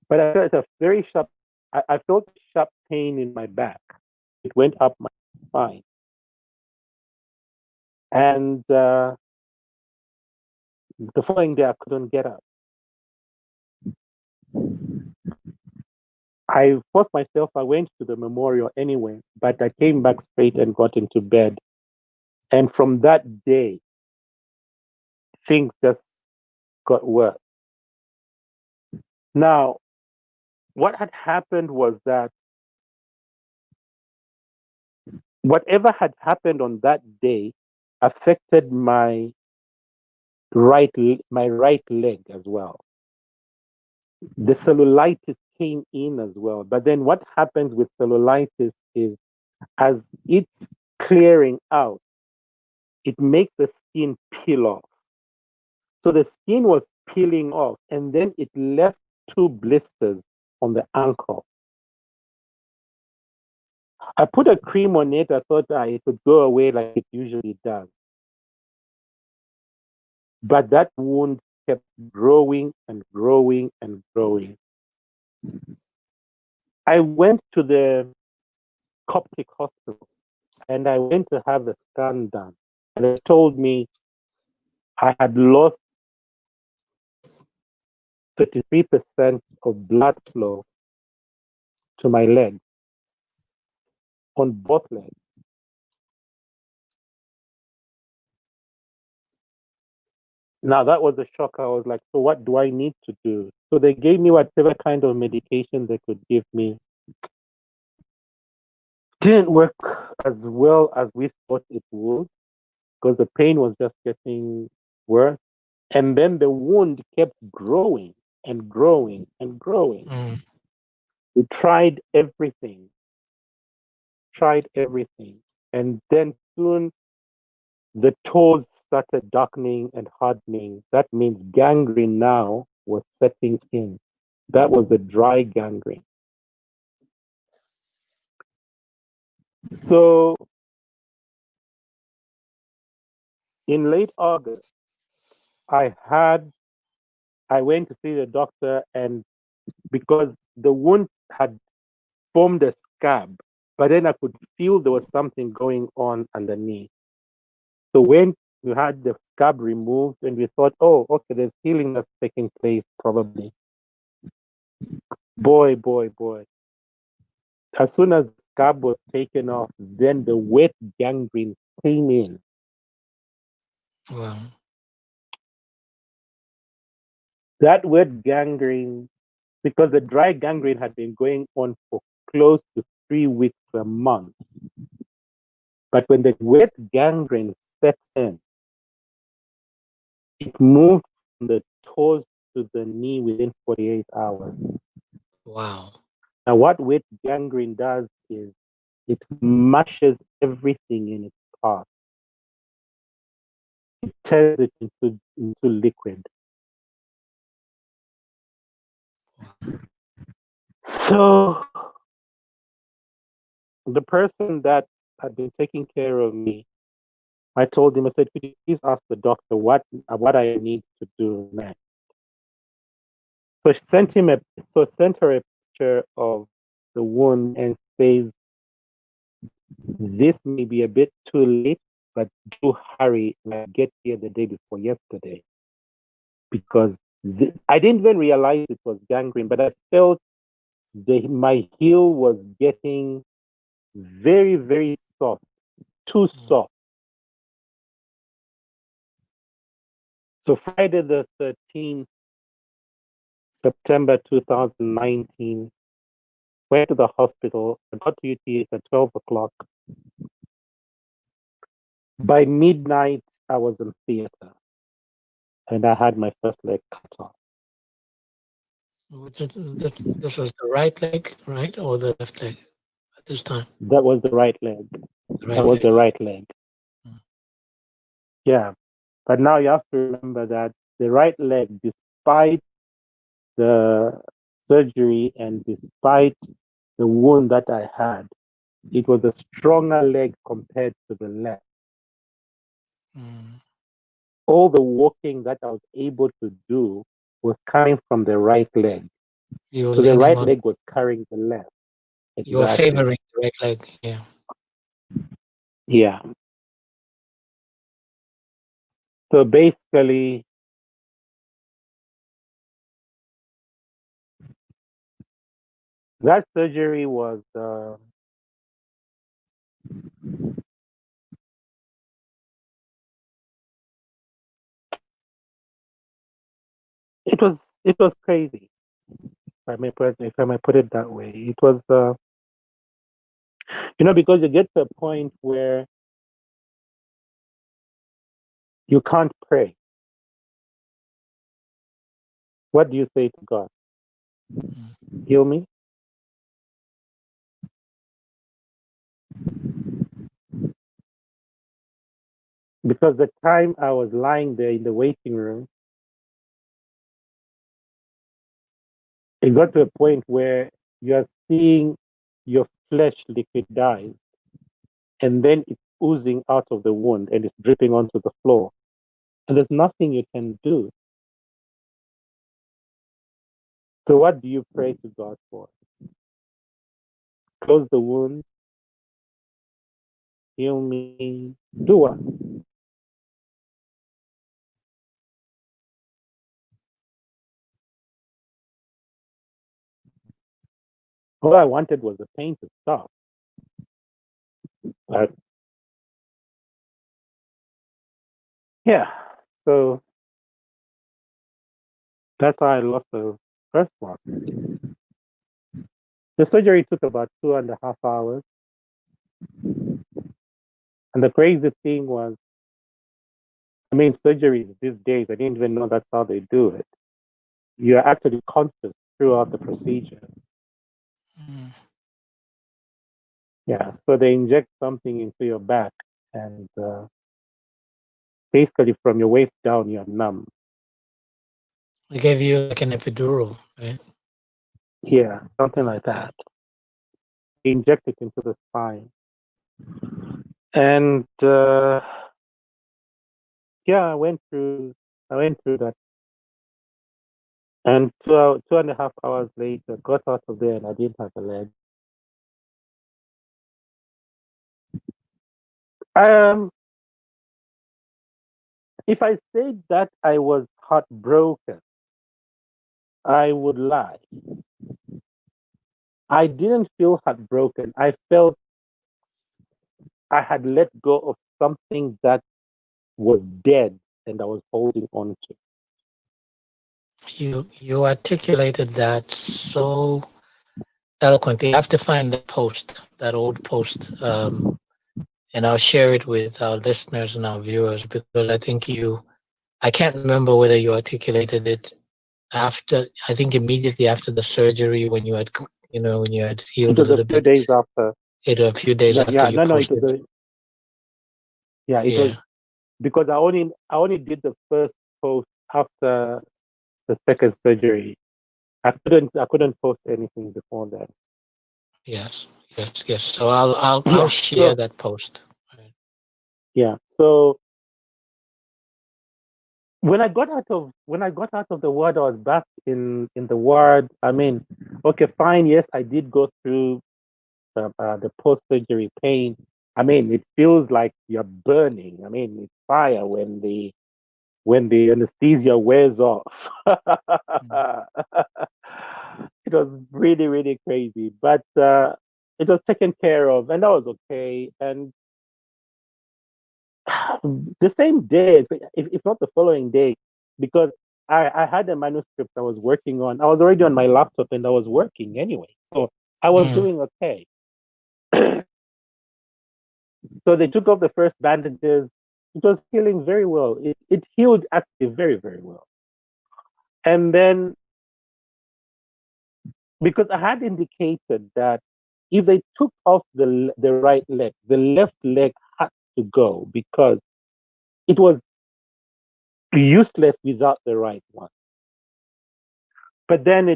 but I felt a very sharp, I felt a sharp pain in my back. It went up my spine. And the following day, I couldn't get up. I forced myself, I went to the memorial anyway, but I came back straight and got into bed. And from that day, things just got worse. Now, what had happened was that whatever had happened on that day affected my right leg as well. The cellulitis came in as well. But then what happens with cellulitis is as it's clearing out, it makes the skin peel off. So the skin was peeling off, and then it left two blisters on the ankle. I put a cream on it. I thought it would go away like it usually does. But that wound kept growing and growing and growing. I went to the Coptic hospital and I went to have a scan done. And they told me I had lost 33% of blood flow to my leg, on both legs. Now that was a shock. I was like, so what do I need to do? So they gave me whatever kind of medication they could give me. Didn't work as well as we thought it would because the pain was just getting worse. And then the wound kept growing and growing and growing. Mm. We tried everything. And then soon the toes started darkening and hardening. That means gangrene now was setting in. That was the dry gangrene. So in late August, I went to see the doctor, and because the wound had formed a scab, but then I could feel there was something going on underneath. So when we had the scab removed, and we thought, oh, okay, there's healing that's taking place probably. Boy, boy, boy. As soon as the scab was taken off, then the wet gangrene came in. Wow. That wet gangrene, because the dry gangrene had been going on for close to 3 weeks to a month. But when the wet gangrene set in, it moved from the toes to the knee within 48 hours. Wow. Now, what wet gangrene does is it mashes everything in its path. It turns it into liquid. So the person that had been taking care of me, I told him, I said, could you please ask the doctor what I need to do next? So sent her a picture of the wound and says, this may be a bit too late, but do hurry and get here the day before yesterday. Because I didn't even realize it was gangrene, but I felt my heel was getting very, very soft, too soft. So Friday the 13th, September 2019, went to the hospital. I got to UTH at 12 o'clock. By midnight, I was in theater, and I had my first leg cut off. This was the right leg, right, or the left leg at this time? That was the right leg. The That right was leg. the right leg. Mm. Yeah. But now you have to remember that the right leg, despite the surgery and despite the wound that I had, it was a stronger leg compared to the left. Mm. All the walking that I was able to do was coming from the right leg. You were So the leaning right on. leg was carrying the left. You were Exactly. favoring the right leg. Yeah. Yeah. So basically, that surgery was it was crazy. If I may put it that way, it was because you get to a point where you can't pray. What do you say to God? Mm. Heal me? Because the time I was lying there in the waiting room, it got to a point where you're seeing your flesh liquidize, and then it's oozing out of the wound and it's dripping onto the floor. And there's nothing you can do. So what do you pray to God for? Close the wound, heal me, do what? All I wanted was the pain to stop. But yeah, so that's how I lost the first one. The surgery took about 2.5 hours. And the crazy thing was I mean, surgeries these days, I didn't even know that's how they do it. You're actually conscious throughout the procedure. Mm. Yeah, so they inject something into your back, and basically from your waist down, you're numb. They gave you like an epidural, right? Yeah, something like Yeah. that. They inject it into the spine. And yeah, I went through that. And 2.5 hours later, got out of there and I didn't have a leg. Um, if I said that I was heartbroken, I would lie. I didn't feel heartbroken. I felt I had let go of something that was dead and I was holding on to. You articulated that so eloquently. I have to find that post, that old post, and I'll share it with our listeners and our viewers because I think I can't remember whether you articulated it after, I think immediately after the surgery when you had, when you had It healed a was a little few bit, days after. a few days No, after yeah, you no, it was posted. it was Yeah. because I only did the first post after the second surgery. I couldn't post anything before that. Yes. Yes. Yes. So I'll Yeah. share So that post. Right. yeah. So when I got out of the ward, I was back in the ward. I mean, okay, fine. Yes, I did go through the post surgery pain. I mean, it feels like you're burning. I mean, it's fire when the anesthesia wears off. Mm. It was really, really crazy, but it was taken care of, and that was okay. And the same day, if not the following day, because I had a manuscript I was working on. I was already on my laptop and I was working anyway, so I was Mm. doing okay. So they took off the first bandages. It was healing very well. It healed actually very, very well. And then because I had indicated that if they took off the right leg, the left leg had to go because it was useless without the right one. But then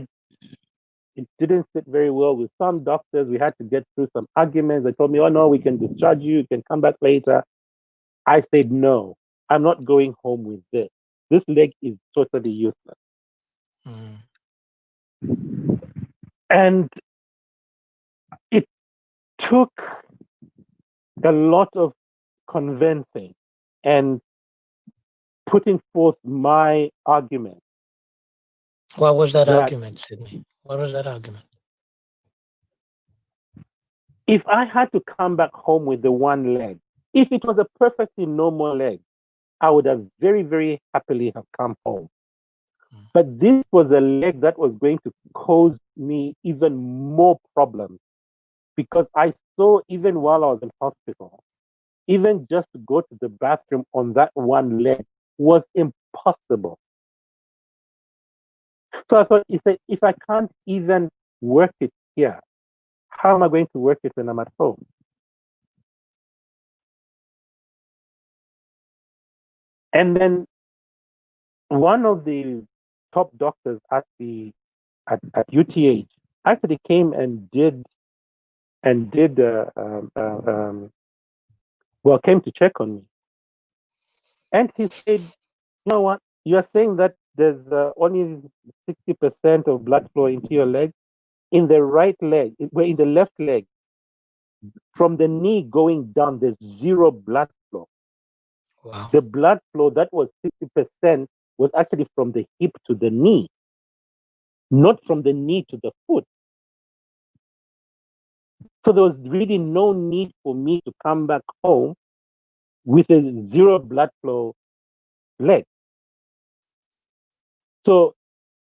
it didn't sit very well with some doctors. We had to get through some arguments. They told me, "Oh no, we can discharge you. You can come back later." I said, "No, I'm not going home with this. This leg is totally useless." Mm. And it took a lot of convincing and putting forth my argument What was that that argument, Sydney? What was that argument? if I had to come back home with the one leg, if it was a perfectly normal leg, I would have very, very happily have come home. Mm. But this was a leg that was going to cause me even more problems because I saw even while I was in hospital, even just to go to the bathroom on that one leg was impossible. So I thought, if I can't even work it here, how am I going to work it when I'm at home? And then one of the top doctors at UTH actually came and did came to check on me, and he said, "You know what? You are saying that there's only 60% of blood flow into your leg in the right leg, where in the left leg, from the knee going down, there's zero blood flow. Wow. The blood flow that was 60% was actually from the hip to the knee, not from the knee to the foot. So there was really no need for me to come back home with a zero blood flow leg." So,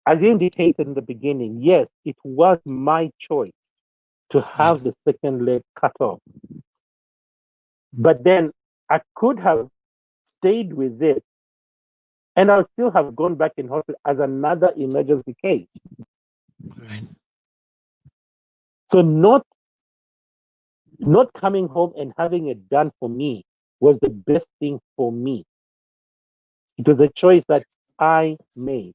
as you indicated in the beginning, yes, it was my choice to Yeah. have the second leg cut off. But then I could have stayed with it and I would still have gone back in hospital as another emergency case. Right. So not coming home and having it done for me was the best thing for me. It was a choice that I made.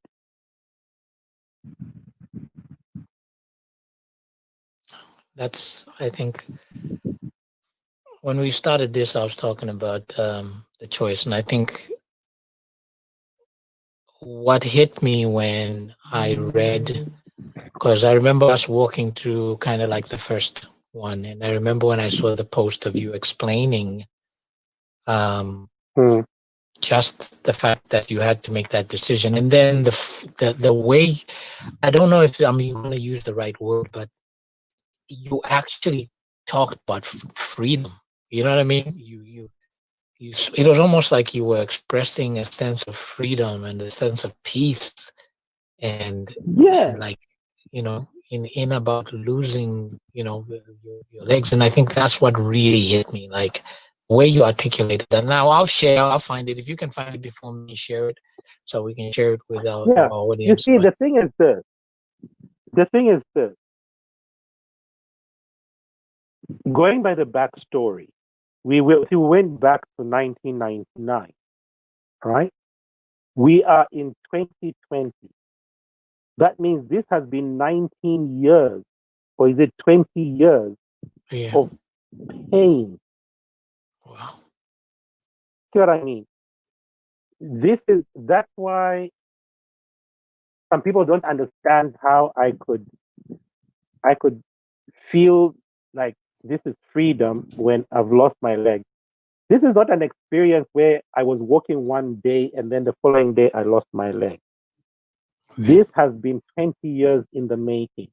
That's, I think, when we started this, I was talking about the choice. And I think what hit me when I read, because I remember us walking through kind of like the first one. And I remember when I saw the post of you explaining um, Hmm. just the fact that you had to make that decision. And then the way, I don't know if I'm going to use the right word, but you actually talked about freedom. You know what I mean? It was almost like you were expressing a sense of freedom and a sense of peace, and Yeah, like, in about losing, your legs. And I think that's what really hit me, like the way you articulated that. Now I'll find it. If you can find it before me, share it so we can share it with our yeah. You audience. see, But the thing is this. The thing is this. Going by the backstory, we went back to 1999, right? We are in 2020. That means this has been 19 years, or is it 20 years yeah, of pain? wow, See what I mean? That's why some people don't understand how I could feel like this is freedom when I've lost my leg. This is not an experience where I was walking one day and then the following day I lost my leg. right, This has been 20 years in the making.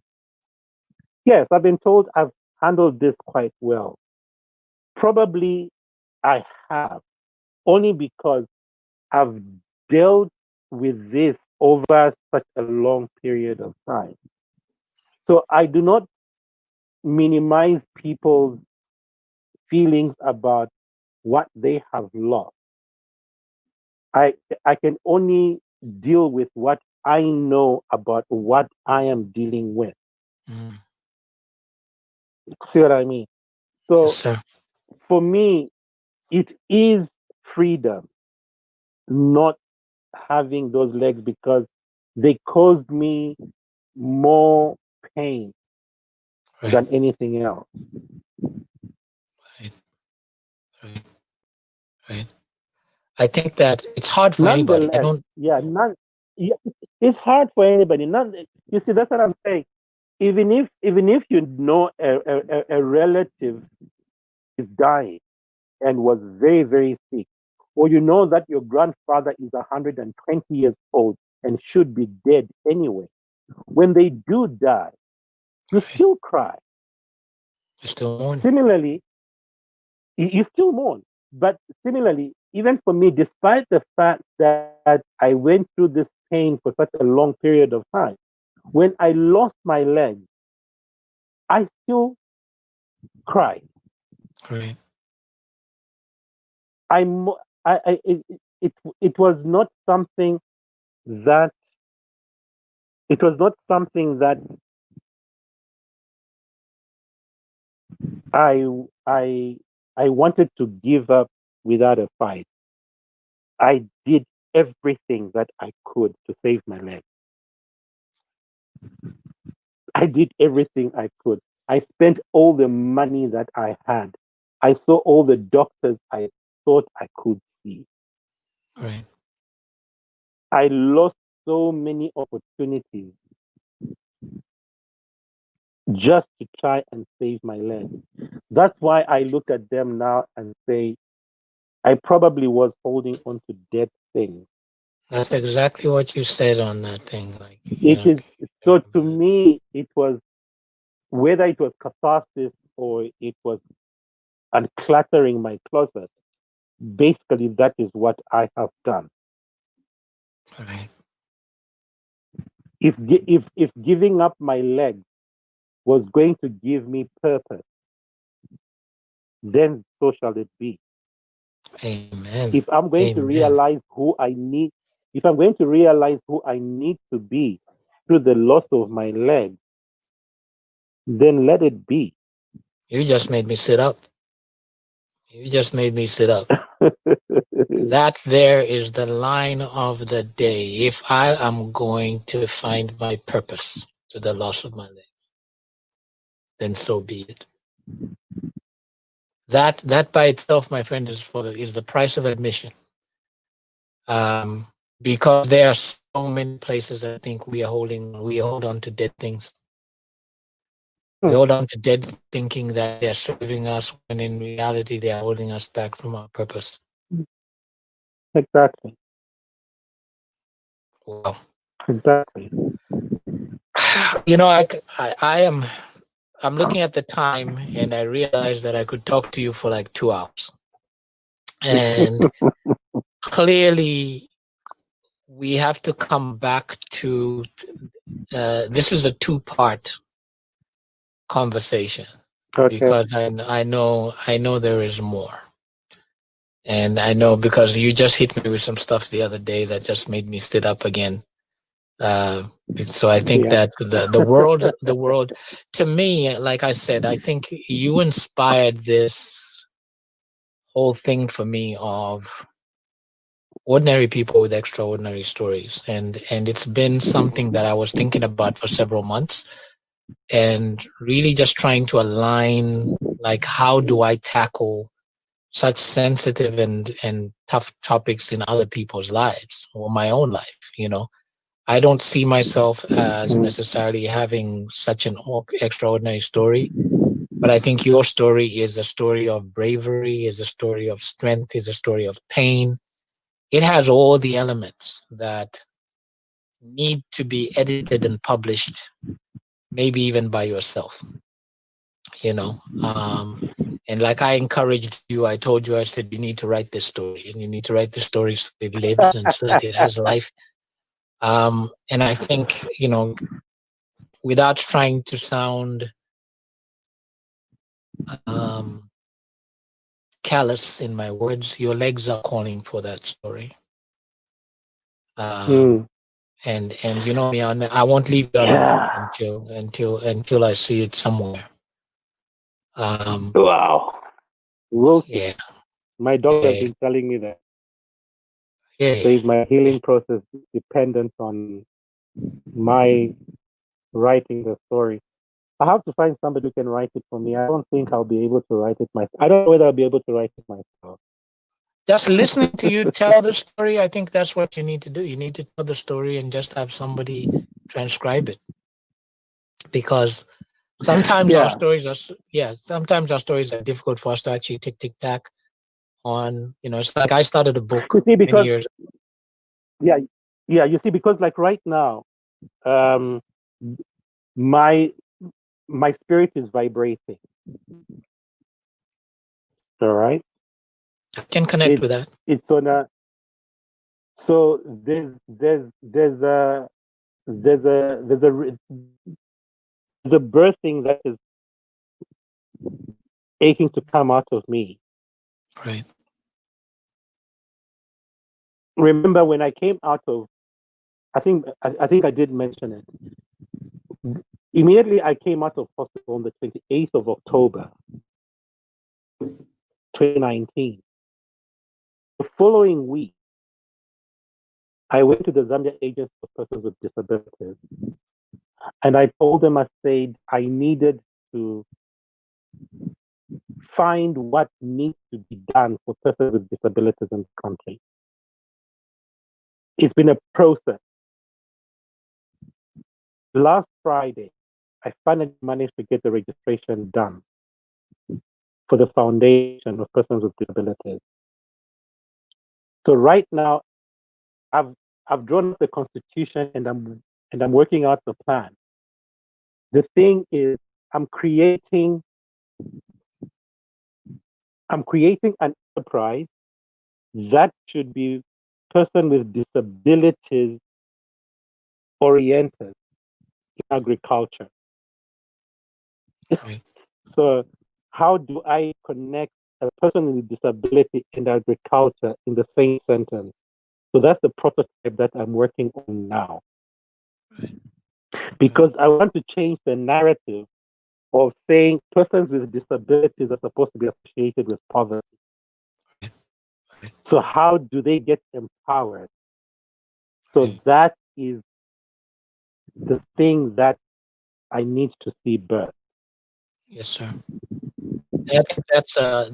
Yes, I've been told I've handled this quite well. Probably I have, only because I've dealt with this over such a long period of time. So I do not minimize people's feelings about what they have lost. I I can only deal with what I know about what I am dealing with. mm, See what I mean? yes, So sir, for me, it is freedom not having those legs because they caused me more pain right, than anything else. right, right, right. I think that it's hard for anybody. I Nonetheless, don't. yeah, yeah, it's hard for anybody. You see, that's what I'm saying. Even if you know a relative is dying and was very, very sick, or you know that your grandfather is 120 years old and should be dead anyway, when they do die, you Right, still cry. you're still on. Similarly, you still mourn. But similarly, even for me, despite the fact that I went through this pain for such a long period of time, when I lost my leg, I still cried. Right, I, mo- I it was not something that it was not something that I I I wanted to give up without a fight. I did everything that I could to save my leg. I did everything I could. I spent all the money that I had. I saw all the doctors I thought I could see. right, I lost so many opportunities just to try and save my leg. That's why I look at them now and say, I probably was holding on to dead things. that's exactly what you said on that thing. Like, It is so to me, it was whether it was catharsis or it was uncluttering my closet. Basically, that is what I have done. right, If giving up my leg was going to give me purpose, then so shall it be. amen, If I'm going to amen, realize who I need, if I'm going to realize who I need to be through the loss of my leg, then let it be. You just made me sit up. You just made me sit up. That there is the line of the day. If I am going to find my purpose to the loss of my legs, then so be it. That by itself, my friend, is the price of admission. Because there are so many places I think we hold on to dead things. We hold on to dead thinking that they're serving us when in reality they are holding us back from our purpose. Exactly. Wow. Exactly. You know, I'm looking at the time and I realized that I could talk to you for like 2 hours. And clearly we have to come back to this is a two-part conversation Okay. because I know there is more. And I know because you just hit me with some stuff the other day that just made me sit up again. So I think Yeah. that the world, to me, like I said, I think you inspired this whole thing for me of ordinary people with extraordinary stories, and it's been something that I was thinking about for several months, and really just trying to align, like, how do I tackle such sensitive and tough topics in other people's lives or my own life, you know. I don't see myself as necessarily having such an extraordinary story, but I think your story is a story of bravery, is a story of strength, is a story of pain. It has all the elements that need to be edited and published, maybe even by yourself, you know. And like I encouraged you, I told you, I said, you need to write this story and you need to write the story so it lives and so that it has life. And I think, you know, without trying to sound um, callous in my words, your legs are calling for that story. Mm. And you know me, I won't leave you alone Yeah. until I see it somewhere. Um, Wow. We'll see. yeah, My doctor has yeah, been telling me that. yeah. Says my healing process is dependent on my writing the story. I have to find somebody who can write it for me. I don't think I'll be able to write it myself. I don't know whether I'll be able to write it myself. Just listening to you tell the story, I think that's what you need to do. You need to tell the story and just have somebody transcribe it, because sometimes our Yeah. stories are sometimes our stories are difficult for us to actually tick tack on. You know, it's like I started a You book see, many because years. yeah, yeah, you see, because like right now, um, my my spirit is vibrating. All right. I can connect It's with that. it's on a so there's a there's a re- there's a birthing that is aching to come out of me. Right. Remember when I came out of, I think I did mention it. Immediately I came out of hospital on the 28th of October, 2019. The following week, I went to the Zambia Agency for Persons with Disabilities, and I told them, I said I needed to find what needs to be done for persons with disabilities in the country. It's been a process. Last Friday, I finally managed to get the registration done for the Foundation of Persons with Disabilities. So right now, I've I've drawn up the constitution and I'm working out the plan. The thing is, I'm creating an enterprise that should be person with disabilities oriented in agriculture. Right. So how do I connect a person with disability and agriculture in the same sentence? So that's the prototype that I'm working on now. Right. Because I want to change the narrative of saying persons with disabilities are supposed to be associated with poverty. Right. So how do they get empowered? So Right. that is the thing that I need to see birth. Yes, sir. And I think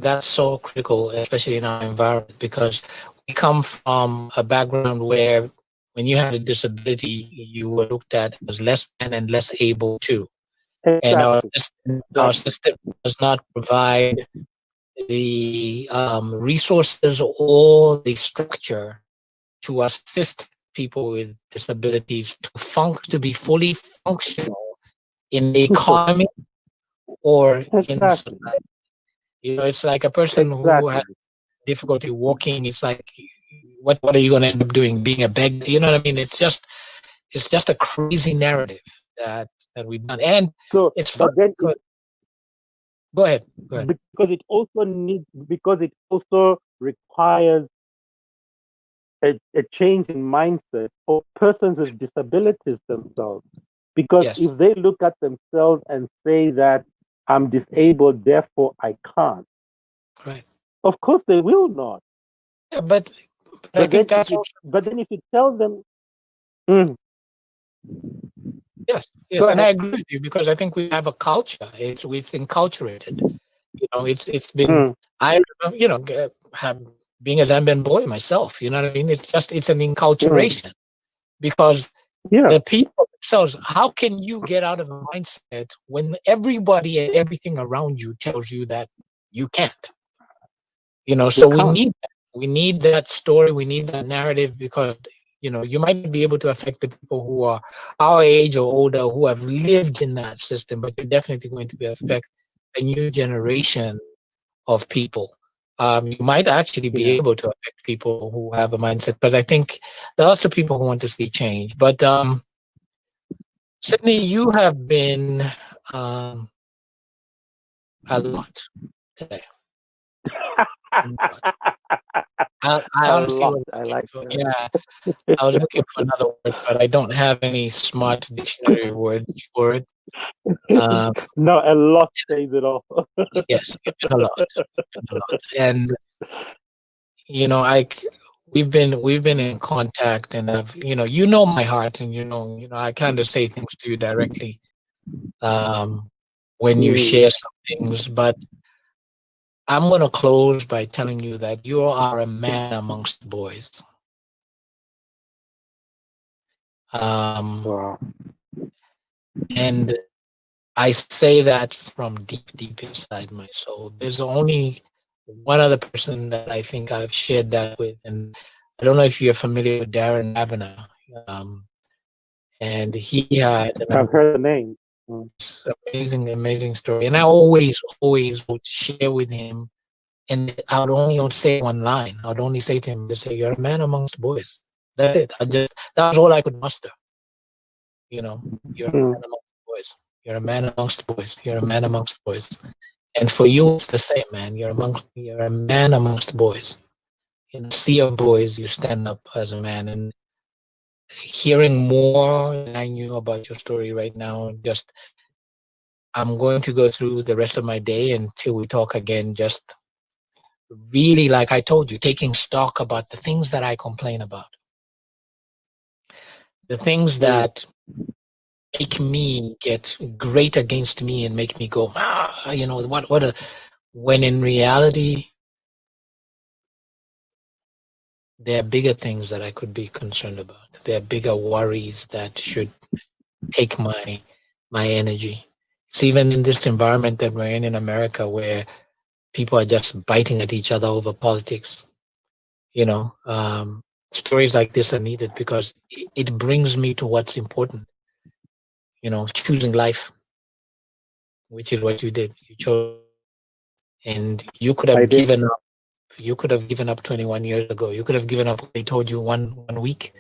that's so critical, especially in our environment, because we come from a background where when you had a disability, you were looked at as less than and less able to. And Exactly. our Exactly. system does not provide the resources or the structure to assist people with disabilities to be fully functional in the economy or in Exactly. society. You know, it's like a person who has Exactly. difficulty walking. It's like, what are you going to end up doing? Being a beggar? You know what I mean? It's just a crazy narrative that we've done, and So, it's funny but then because go ahead, go ahead. because it also requires a change in mindset of persons with disabilities themselves. Because Yes, if they look at themselves and say that I'm disabled, therefore I can't, right. of course they will not. Yeah, but I think that's also But then if you tell them, "Mm, yes, go yes, and ahead." I agree with you because I think we have a culture. It's enculturated. You know, it's been. Mm, I remember, have being a Zambian boy myself. You know what I mean? It's an mm, enculturation because yeah, the people themselves. How can you get out of a mindset when everybody and everything around you tells you that you can't? You know, you so we can't. need that. We need that story. We need that narrative because you might be able to affect the people who are our age or older who have lived in that system, but you're definitely going to be affect a new generation of people. You might actually be Yeah. able to affect people who have a mindset because I think there are also people who want to see change. But Sydney, you have been um, a lot today. A lot. I A honestly lot. was I looking like for, that. yeah, I was looking for another word, but I don't have any smart dictionary words for it. Um, No, a lot says it all. yes, you've been a lot, you've been a lot, and you know, I c- we've been in contact, and you know my heart, and I kind of say things to you directly when you Mm, share some things, but I'm gonna close by telling you that you are a man amongst boys. Um, wow. and I say that from deep, deep inside my soul. There's only one other person that I think I've shared that with, and I don't know if you're familiar with Darren Avenor. Um, and he had I've an heard the name. Mm, amazing, amazing story. And I always, always would share with him, and I would only say one line. I would only say to him, to say, "You're a man amongst boys." That's it. That was all I could muster. You're a mm, man amongst boys. You're a man amongst boys. You're a man amongst boys. And for you, it's the same, man. You're a man amongst boys. In a sea of boys, you stand up as a man. And hearing more than I knew about your story right now, just I'm going to go through the rest of my day until we talk again. Just really, like I told you, taking stock about the things that I complain about, the things mm. that make me get great against me and make me go, what a, when in reality, there are bigger things that I could be concerned about. There are bigger worries that should take my energy. It's even in this environment that we're in America where people are just biting at each other over politics. You know, stories like this are needed because it brings me to what's important. Choosing life, which is what you did. You chose, and you could I have did. given up. You could have given up 21 years ago. You could have given up when they told you one week.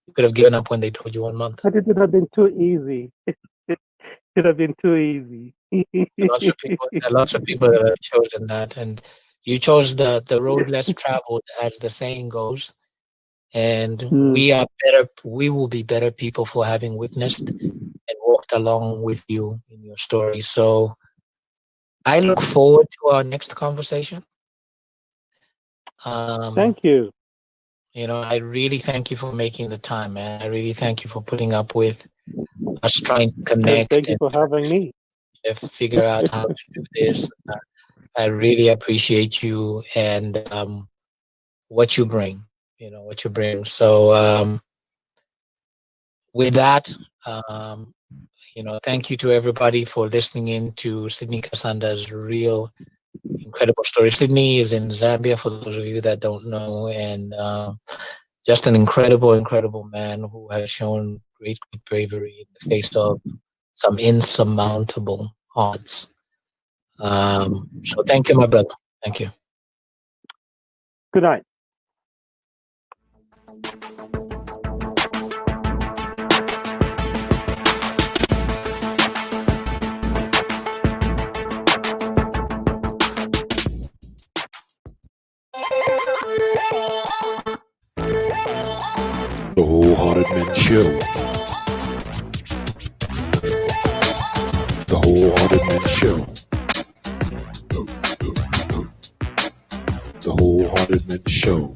You could have given up when they told you 1 month. But it would have been too easy. It would have been too easy. There are lots of people that have chosen that, and you chose the road less traveled, as the saying goes. And Mm. we are better. We will be better people for having witnessed and walked along with you in your story. So I look forward to our next conversation. Thank you. I really thank you for making the time, man. I really thank you for putting up with us trying to And connect thank you and for having me. figure out how to do this. I really appreciate you and what you bring. What you bring. So with that, thank you to everybody for listening in to Sydney Kasanda's real incredible story. Sydney is in Zambia, for those of you that don't know, and just an incredible, incredible man who has shown great, great bravery in the face of some insurmountable odds. So thank you, my brother. Thank you. Good night. The Wholehearted Men Show. The Wholehearted Men Show. The Wholehearted Men Show.